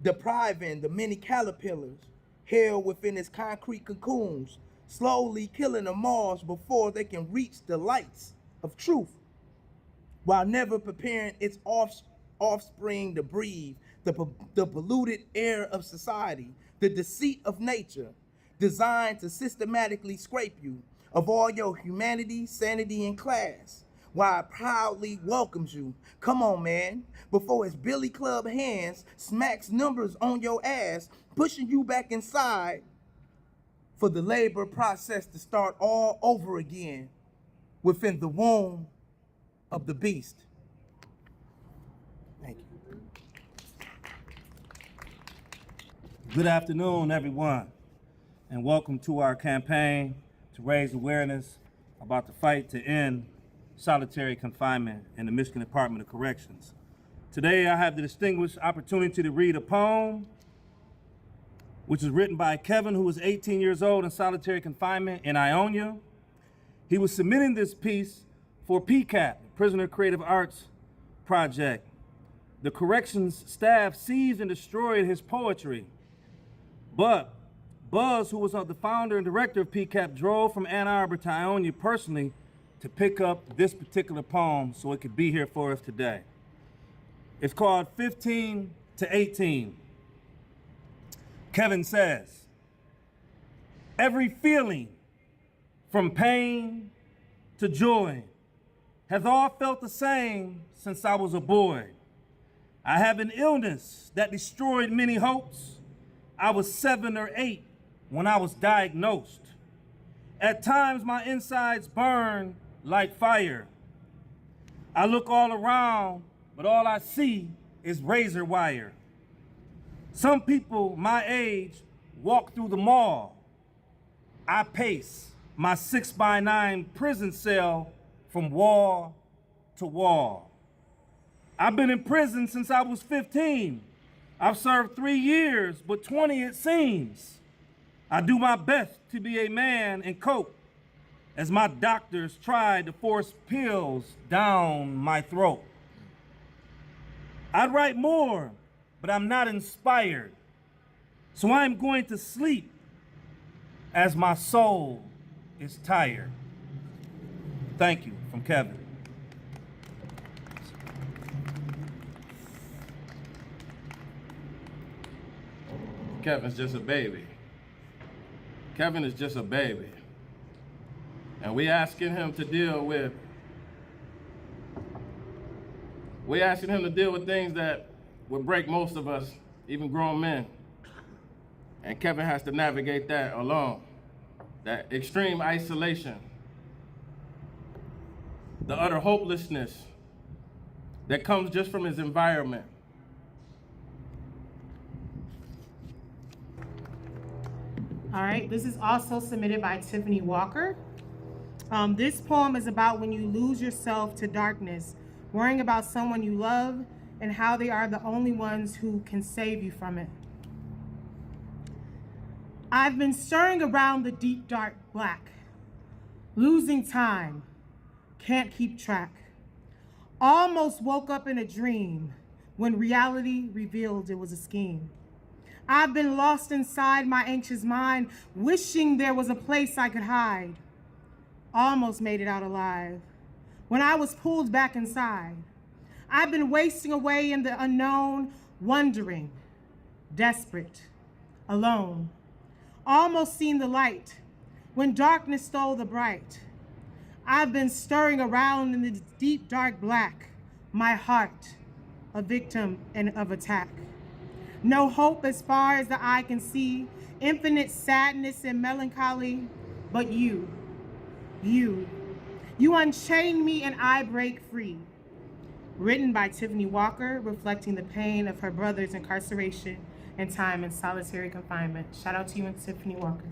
depriving the many caterpillars held within its concrete cocoons, slowly killing the moths before they can reach the lights of truth, while never preparing its offspring to breathe the polluted air of society, the deceit of nature, designed to systematically scrape you of all your humanity, sanity, and class, while it proudly welcomes you. Come on, man, before its billy club hands smacks numbers on your ass, pushing you back inside for the labor process to start all over again within the womb of the beast. Thank you. Good afternoon, everyone, and welcome to our campaign to raise awareness about the fight to end solitary confinement in the Michigan Department of Corrections. Today, I have the distinguished opportunity to read a poem which is written by Kevin, who was 18 years old in solitary confinement in Ionia. He was submitting this piece for PCAP, Prisoner Creative Arts Project. The corrections staff seized and destroyed his poetry. But Buzz, who was the founder and director of PCAP, drove from Ann Arbor to Ionia personally to pick up this particular poem so it could be here for us today. It's called 15 to 18. Kevin says, every feeling from pain to joy, has all felt the same since I was a boy. I have an illness that destroyed many hopes. I was 7 or 8 when I was diagnosed. At times my insides burn like fire. I look all around, but all I see is razor wire. Some people my age walk through the mall. I pace my 6x9 prison cell from wall to wall. I've been in prison since I was 15. I've served 3 years, but 20 it seems. I do my best to be a man and cope as my doctors try to force pills down my throat. I'd write more, but I'm not inspired. So I'm going to sleep as my soul is tired. Thank you, from Kevin. Kevin's just a baby. Kevin is just a baby. And we asking him to deal with things that would break most of us, even grown men. And Kevin has to navigate that alone. That extreme isolation, the utter hopelessness that comes just from his environment. All right, this is also submitted by Tiffany Walker. This poem is about when you lose yourself to darkness, worrying about someone you love and how they are the only ones who can save you from it. I've been stirring around the deep, dark black, losing time, can't keep track. Almost woke up in a dream when reality revealed it was a scheme. I've been lost inside my anxious mind, wishing there was a place I could hide. Almost made it out alive when I was pulled back inside. I've been wasting away in the unknown, wondering, desperate, alone. Almost seen the light when darkness stole the bright. I've been stirring around in the deep, dark black, my heart, a victim of attack. No hope as far as the eye can see, infinite sadness and melancholy, but you unchain me and I break free. Written by Tiffany Walker, reflecting the pain of her brother's incarceration and time in solitary confinement. Shout out to you and Tiffany Walker.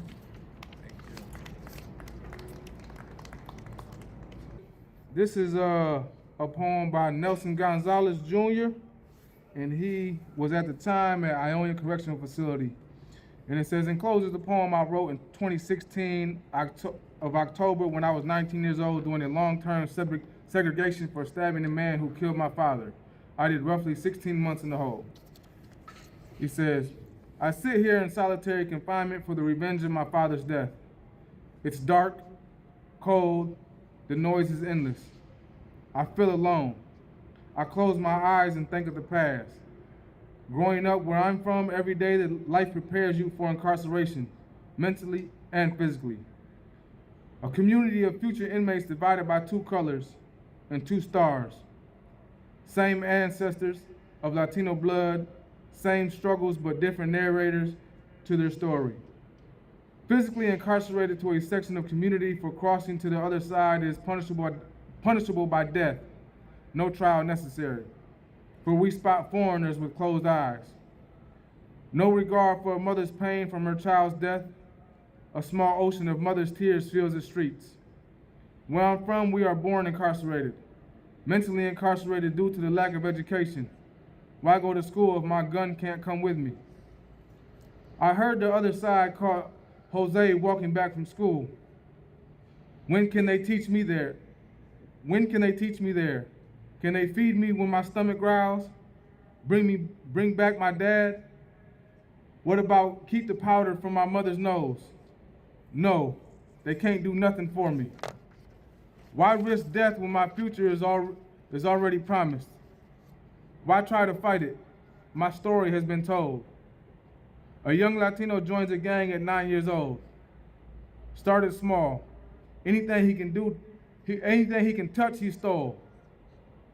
This is a poem by Nelson Gonzalez Jr., and he was at the time at Iona Correctional Facility. And it says, encloses the poem I wrote in 2016 of October when I was 19 years old doing a long-term segregation for stabbing a man who killed my father. I did roughly 16 months in the hole. He says, I sit here in solitary confinement for the revenge of my father's death. It's dark, cold, the noise is endless. I feel alone. I close my eyes and think of the past. Growing up where I'm from, every day that life prepares you for incarceration, mentally and physically. A community of future inmates divided by 2 colors and 2 stars. Same ancestors of Latino blood, same struggles but different narrators to their story. Physically incarcerated to a section of community for crossing to the other side is punishable by death, no trial necessary. For we spot foreigners with closed eyes. No regard for a mother's pain from her child's death, a small ocean of mother's tears fills the streets. Where I'm from, we are born incarcerated, mentally incarcerated due to the lack of education. Why go to school if my gun can't come with me? I heard the other side caught Jose walking back from school. When can they teach me there? When can they teach me there? Can they feed me when my stomach growls? Bring back my dad? What about keep the powder from my mother's nose? No, they can't do nothing for me. Why risk death when my future is already promised? Why try to fight it? My story has been told. A young Latino joins a gang at 9 years old. Started small, Anything he can do, anything he can touch, he stole.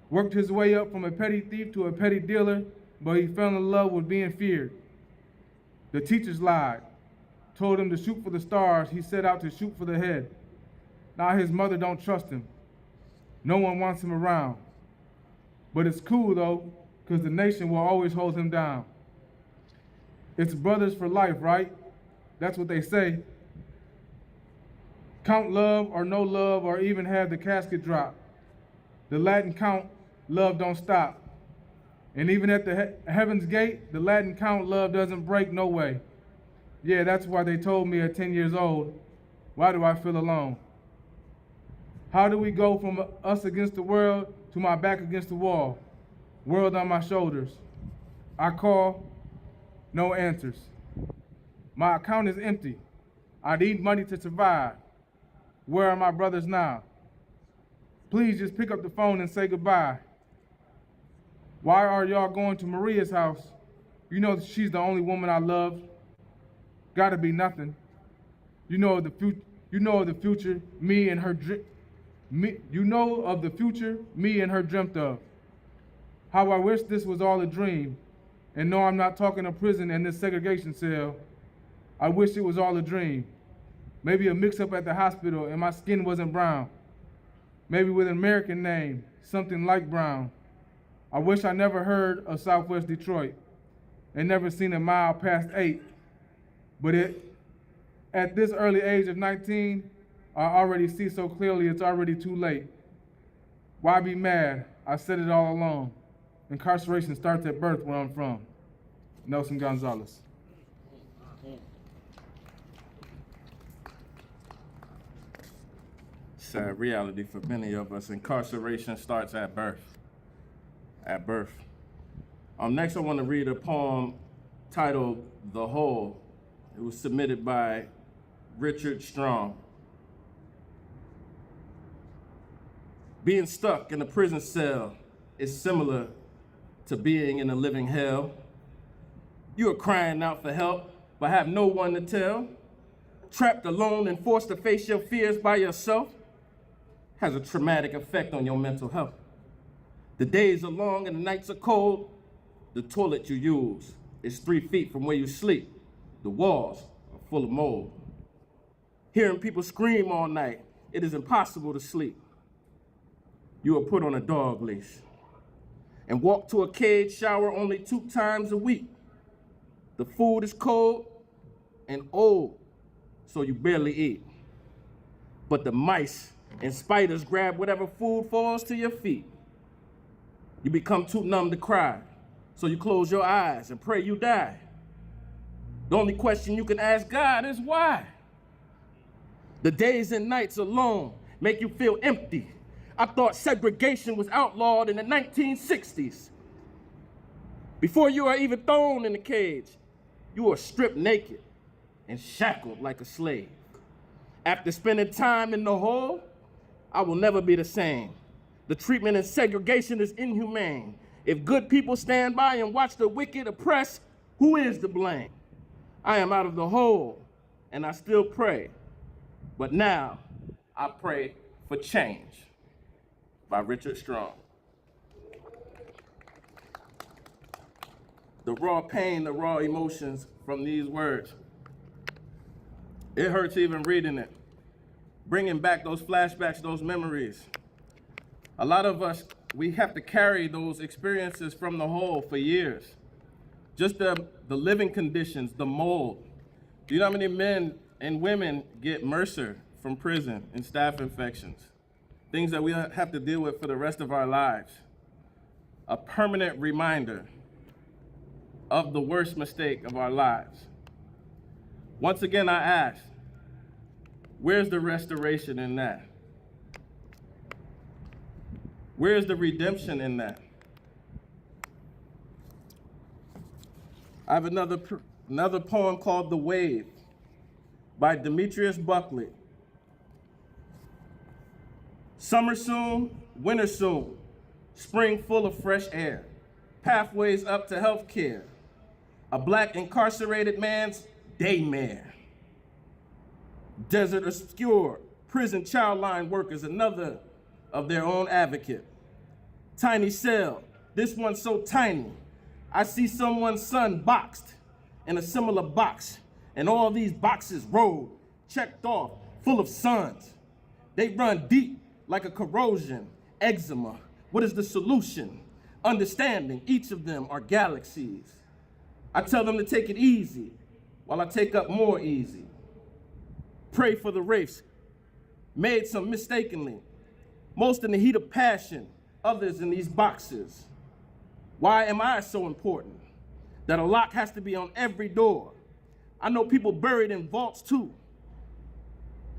Worked his way up from a petty thief to a petty dealer, but he fell in love with being feared. The teachers lied, told him to shoot for the stars. He set out to shoot for the head. Now his mother don't trust him. No one wants him around. But it's cool though, because the nation will always hold him down. It's brothers for life, right? That's what they say. Count love or no love or even have the casket drop. The Latin count, love don't stop. And even at the heaven's gate, the Latin count, love doesn't break, no way. Yeah, that's why they told me at 10 years old, why do I feel alone? How do we go from us against the world to my back against the wall? World on my shoulders. I call, no answers. My account is empty. I need money to survive. Where are my brothers now? Please just pick up the phone and say goodbye. Why are y'all going to Maria's house? You know she's the only woman I love. Gotta be nothing. You know of the future. You know of the future me and her dreamt of. How I wish this was all a dream. And no, I'm not talking a prison and this segregation cell. I wish it was all a dream. Maybe a mix-up at the hospital and my skin wasn't brown. Maybe with an American name, something like Brown. I wish I never heard of Southwest Detroit and never seen a mile past 8. But at this early age of 19, I already see so clearly it's already too late. Why be mad? I said it all along. Incarceration starts at birth where I'm from. Nelson Gonzalez. Sad reality for many of us. Incarceration starts at birth. At birth. Next, I want to read a poem titled "The Hole." It was submitted by Richard Strong. Being stuck in a prison cell is similar to being in a living hell. You are crying out for help, but have no one to tell. Trapped alone and forced to face your fears by yourself has a traumatic effect on your mental health. The days are long and the nights are cold. The toilet you use is 3 feet from where you sleep. The walls are full of mold. Hearing people scream all night, it is impossible to sleep. You are put on a dog leash and walk to a cage shower only 2 times a week. The food is cold and old, so you barely eat. But the mice and spiders grab whatever food falls to your feet. You become too numb to cry, so you close your eyes and pray you die. The only question you can ask God is why? The days and nights alone make you feel empty. I thought segregation was outlawed in the 1960s. Before you are even thrown in the cage, you are stripped naked and shackled like a slave. After spending time in the hole, I will never be the same. The treatment in segregation is inhumane. If good people stand by and watch the wicked oppressed, who is to blame? I am out of the hole, and I still pray. But now, I pray for change. By Richard Strong. The raw pain, the raw emotions from these words. It hurts even reading it. Bringing back those flashbacks, those memories. A lot of us, we have to carry those experiences from the hole for years. Just the living conditions, the mold. Do you know how many men and women get MRSA from prison and staph infections? Things that we have to deal with for the rest of our lives. A permanent reminder of the worst mistake of our lives. Once again, I ask, where's the restoration in that? Where's the redemption in that? I have another poem called "The Wave" by Demetrius Buckley. Summer soon, winter soon, spring full of fresh air, pathways up to health care, a black incarcerated man's daymare. Desert obscure, Prison child line workers, another of their own advocate. Tiny cell, this one so tiny. I see someone's son boxed in a similar box, and all these boxes rolled, checked off, full of sons. They run deep like a corrosion, eczema. What is the solution? Understanding each of them are galaxies. I tell them to take it easy while I take up more easy. Pray for the wraiths, made some mistakenly, most in the heat of passion, others in these boxes. Why am I so important that a lock has to be on every door? I know people buried in vaults too.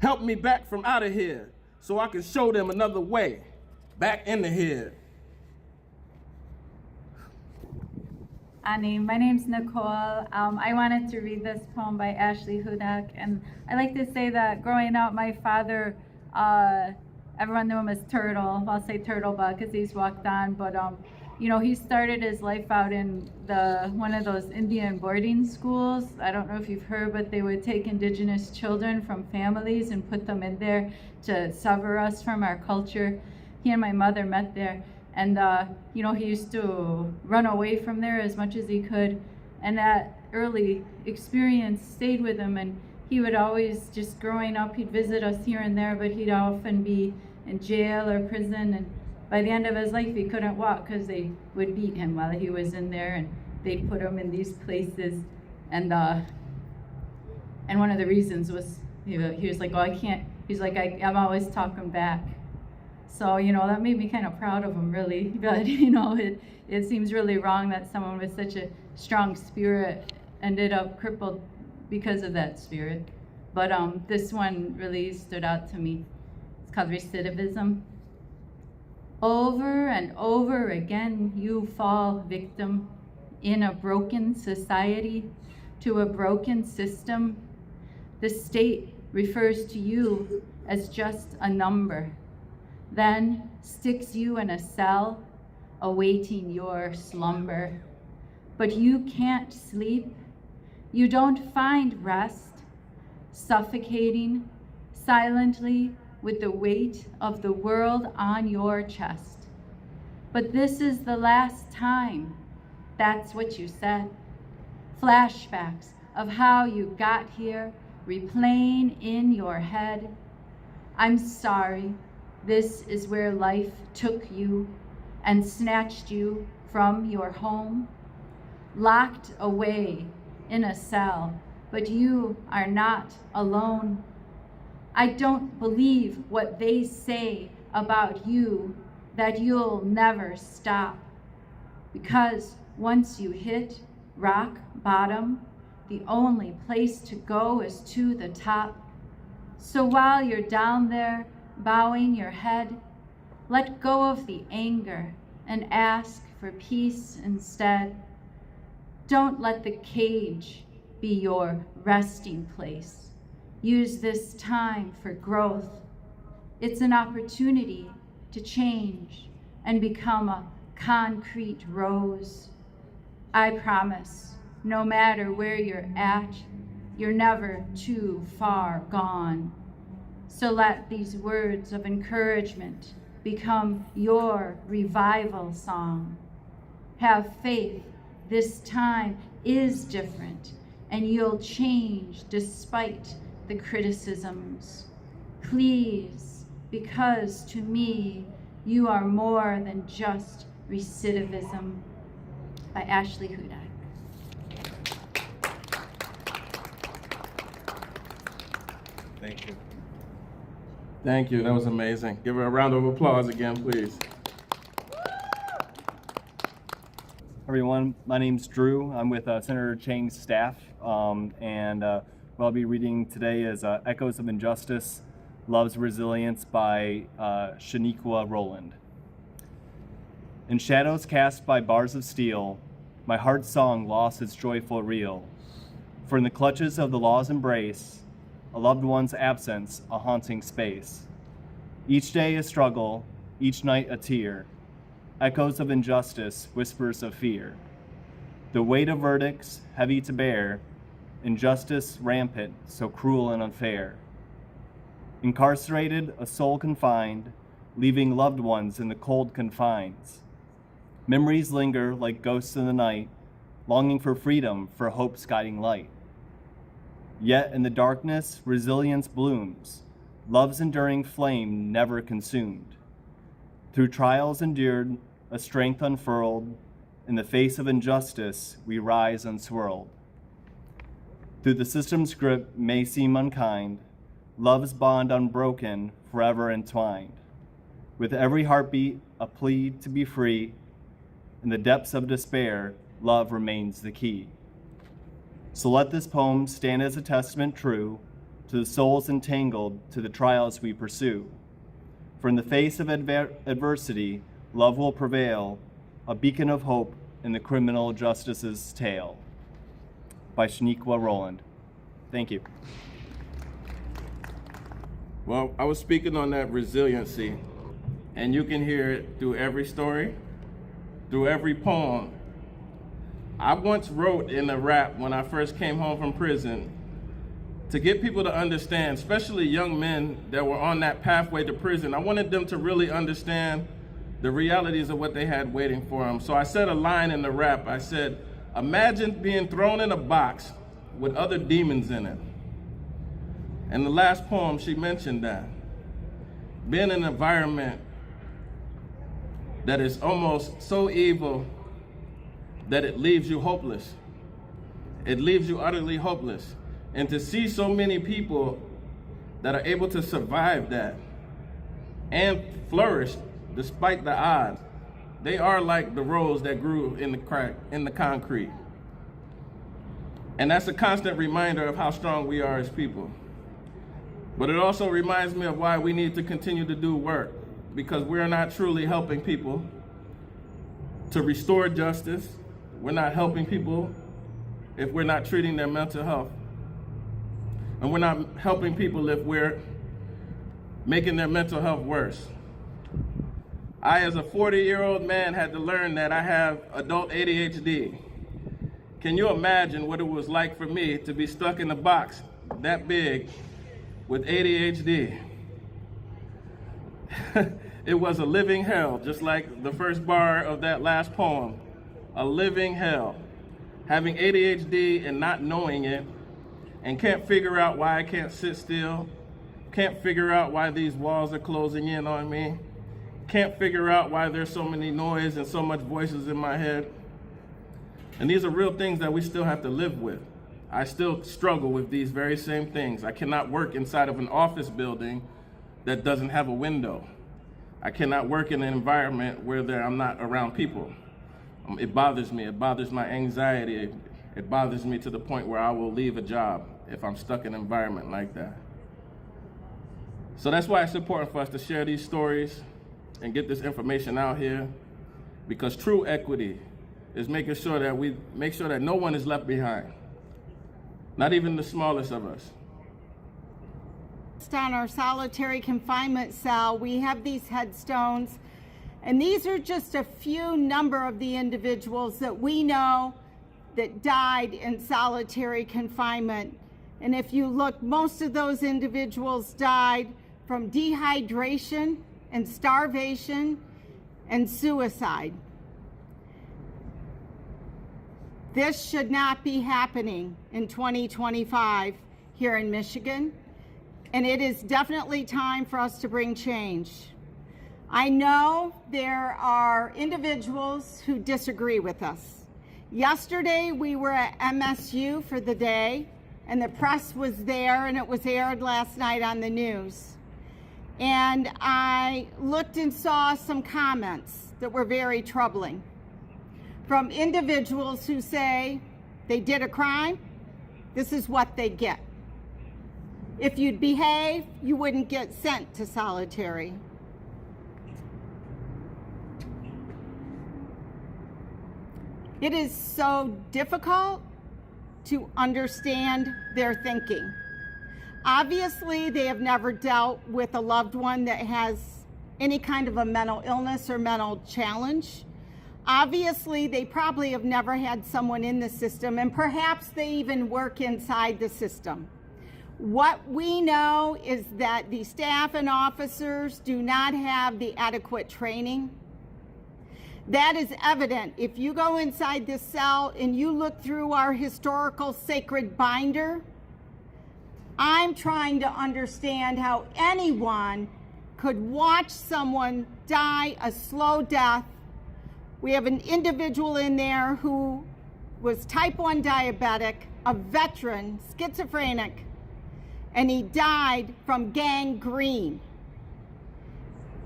Help me back from out of here so I can show them another way, back into here. Annie, my name's Nicole. I wanted to read this poem by Ashley Hudak, and I like to say that growing up, my father, everyone knew him as Turtle. I'll say Turtlebug because he's walked on, but you know, he started his life out in one of those Indian boarding schools. I don't know if you've heard, but they would take indigenous children from families and put them in there to sever us from our culture. He and my mother met there. And, you know, he used to run away from there as much as he could. And that early experience stayed with him. And he would always, just growing up, he'd visit us here and there, but he'd often be in jail or prison. And by the end of his life, he couldn't walk because they would beat him while he was in there. And they'd put him in these places. And one of the reasons was, he was like, oh, I can't. He's like, I'm always talking back. So, you know, that made me kind of proud of him, really. But, you know, it seems really wrong that someone with such a strong spirit ended up crippled because of that spirit. But this one really stood out to me. It's called Recidivism. Over and over again, you fall victim in a broken society to a broken system. The state refers to you as just a number, then sticks you in a cell, awaiting your slumber. But you can't sleep. You don't find rest, suffocating silently with the weight of the world on your chest. But this is the last time. That's what you said. Flashbacks of how you got here, replaying in your head. I'm sorry. This is where life took you and snatched you from your home, locked away in a cell, but you are not alone. I don't believe what they say about you, that you'll never stop, because once you hit rock bottom, the only place to go is to the top. So while you're down there, bowing your head, let go of the anger and ask for peace instead. Don't let the cage be your resting place. Use this time for growth. It's an opportunity to change and become a concrete rose. I promise, no matter where you're at, you're never too far gone. So let these words of encouragement become your revival song. Have faith, this time is different, and you'll change despite the criticisms. Please, because to me, you are more than just recidivism. By Ashley Hudak. Thank you. Thank you, that was amazing. Give her a round of applause again, please. Everyone, my name's Drew. I'm with Senator Chang's staff, and what I'll be reading today is Echoes of Injustice, Love's Resilience by Shaniqua Rowland. In shadows cast by bars of steel, my heart's song lost its joyful reel. For in the clutches of the law's embrace, a loved one's absence, a haunting space. Each day a struggle, each night a tear. Echoes of injustice, whispers of fear. The weight of verdicts, heavy to bear. Injustice rampant, so cruel and unfair. Incarcerated, a soul confined, leaving loved ones in the cold confines. Memories linger like ghosts in the night, longing for freedom, for hope's guiding light. Yet in the darkness, resilience blooms, love's enduring flame never consumed. Through trials endured, a strength unfurled, in the face of injustice, we rise unswirled. Through the system's grip may seem unkind, love's bond unbroken, forever entwined. With every heartbeat, a plea to be free. In the depths of despair, love remains the key. So let this poem stand as a testament true to the souls entangled, to the trials we pursue. For in the face of adversity, love will prevail, a beacon of hope in the criminal justice's tale. By Shaniqua Rowland. Thank you. Well, I was speaking on that resiliency, and you can hear it through every story, through every poem. I once wrote in a rap when I first came home from prison to get people to understand, especially young men that were on that pathway to prison. I wanted them to really understand the realities of what they had waiting for them. So I said a line in the rap. I said, imagine being thrown in a box with other demons in it. In the last poem, she mentioned that. Being in an environment that is almost so evil that it leaves you hopeless. It leaves you utterly hopeless. And to see so many people that are able to survive that and flourish despite the odds, they are like the rose that grew in the concrete. And that's a constant reminder of how strong we are as people. But it also reminds me of why we need to continue to do work, because we're not truly helping people to restore justice. We're not helping people if we're not treating their mental health. And we're not helping people if we're making their mental health worse. I, as a 40-year-old man, had to learn that I have adult ADHD. Can you imagine what it was like for me to be stuck in a box that big with ADHD? It was a living hell, just like the first bar of that last poem. A living hell. Having ADHD and not knowing it, and can't figure out why I can't sit still, can't figure out why these walls are closing in on me, can't figure out why there's so many noise and so much voices in my head. And these are real things that we still have to live with. I still struggle with these very same things. I cannot work inside of an office building that doesn't have a window. I cannot work in an environment where I'm not around people. It bothers me. It bothers my anxiety. It bothers me to the point where I will leave a job if I'm stuck in an environment like that. So that's why it's important for us to share these stories and get this information out here, because true equity is making sure that we make sure that no one is left behind, not even the smallest of us. On our solitary confinement cell, we have these headstones, and these are just a few number of the individuals that we know that died in solitary confinement. And if you look, most of those individuals died from dehydration and starvation and suicide. This should not be happening in 2025 here in Michigan, and it is definitely time for us to bring change. I know there are individuals who disagree with us. Yesterday we were at MSU for the day, and the press was there, and it was aired last night on the news. And I looked and saw some comments that were very troubling from individuals who say they did a crime, this is what they get. If you'd behave, you wouldn't get sent to solitary. It is so difficult to understand their thinking. Obviously, they have never dealt with a loved one that has any kind of a mental illness or mental challenge. Obviously, they probably have never had someone in the system, and perhaps they even work inside the system. What we know is that the staff and officers do not have the adequate training. That is evident. If you go inside this cell and you look through our historical sacred binder, I'm trying to understand how anyone could watch someone die a slow death. We have an individual in there who was type 1 diabetic, a veteran, schizophrenic, and he died from gangrene.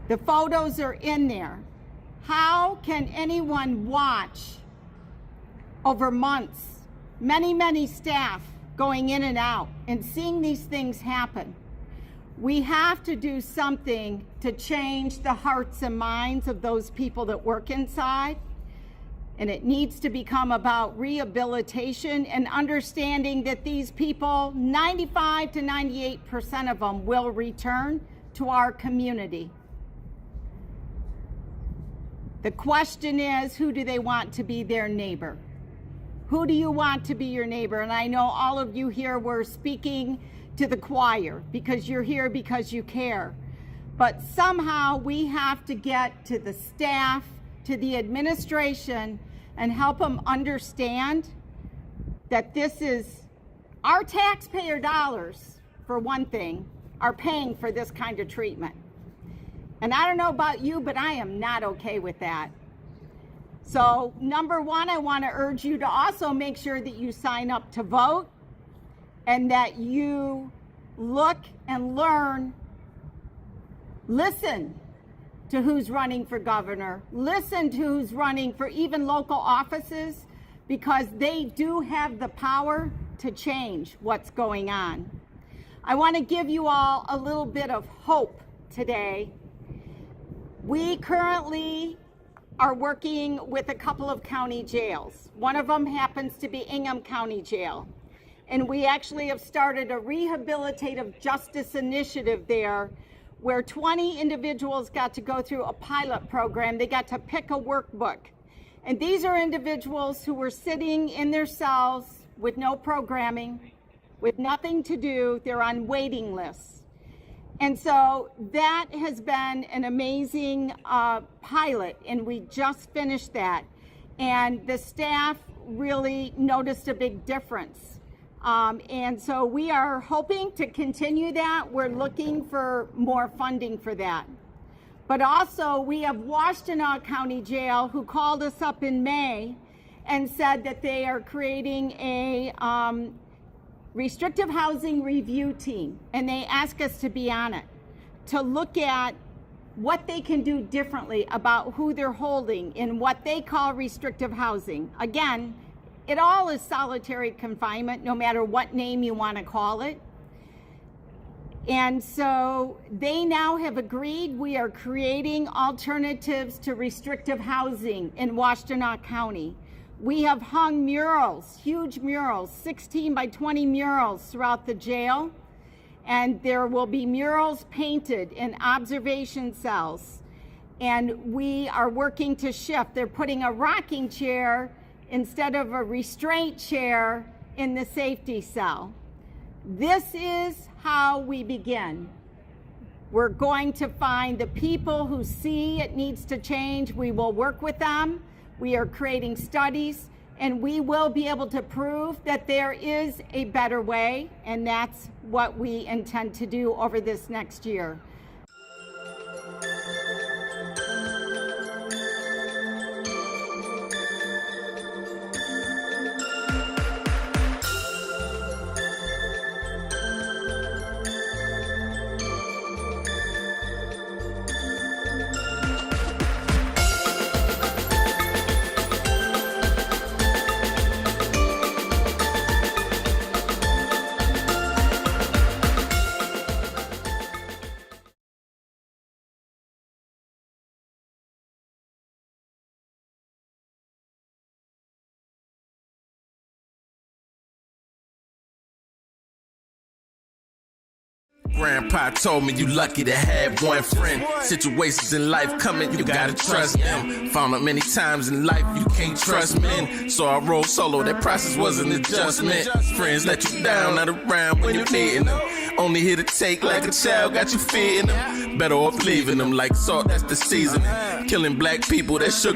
The photos are in there. How can anyone watch over months, many staff going in and out and seeing these things happen? We have to do something to change the hearts and minds of those people that work inside. And it needs to become about rehabilitation and understanding that these people, 95 to 98% of them, will return to our community. The question is, who do they want to be their neighbor? Who do you want to be your neighbor? And I know all of you here were speaking to the choir because you're here because you care. But somehow we have to get to the staff, to the administration, and help them understand that this is our taxpayer dollars, for one thing, are paying for this kind of treatment. And I don't know about you, but I am not okay with that. So number one, I want to urge you to also make sure that you sign up to vote and that you look and learn, listen to who's running for governor, listen to who's running for even local offices, because they do have the power to change what's going on. I want to give you all a little bit of hope today. We currently are working with a couple of county jails. One of them happens to be Ingham County Jail. And we actually have started a rehabilitative justice initiative there where 20 individuals got to go through a pilot program. They got to pick a workbook. And these are individuals who were sitting in their cells with no programming, with nothing to do. They're on waiting lists. And so that has been an amazing pilot, and we just finished that. And the staff really noticed a big difference. And so we are hoping to continue that. We're looking for more funding for that. But also we have Washtenaw County Jail who called us up in May and said that they are creating a restrictive housing review team. And they ask us to be on it, to look at what they can do differently about who they're holding in what they call restrictive housing. Again, it all is solitary confinement, no matter what name you want to call it. And so they now have agreed we are creating alternatives to restrictive housing in Washtenaw County. We have hung murals, huge murals, 16 by 20 murals throughout the jail. And there will be murals painted in observation cells. And we are working to shift. They're putting a rocking chair instead of a restraint chair in the safety cell. This is how we begin. We're going to find the people who see it needs to change. We will work with them. We are creating studies, and we will be able to prove that there is a better way, and that's what we intend to do over this next year. Grandpa told me you lucky to have one friend. Situations in life coming, you gotta trust them. Found out many times in life you can't trust men. So I rolled solo, that process was an adjustment. Friends let you down, not around when you're needing them. Only here to take like a child, got you feeding them. Better off leaving them like salt, that's the seasoning. Killing black people, that sugar.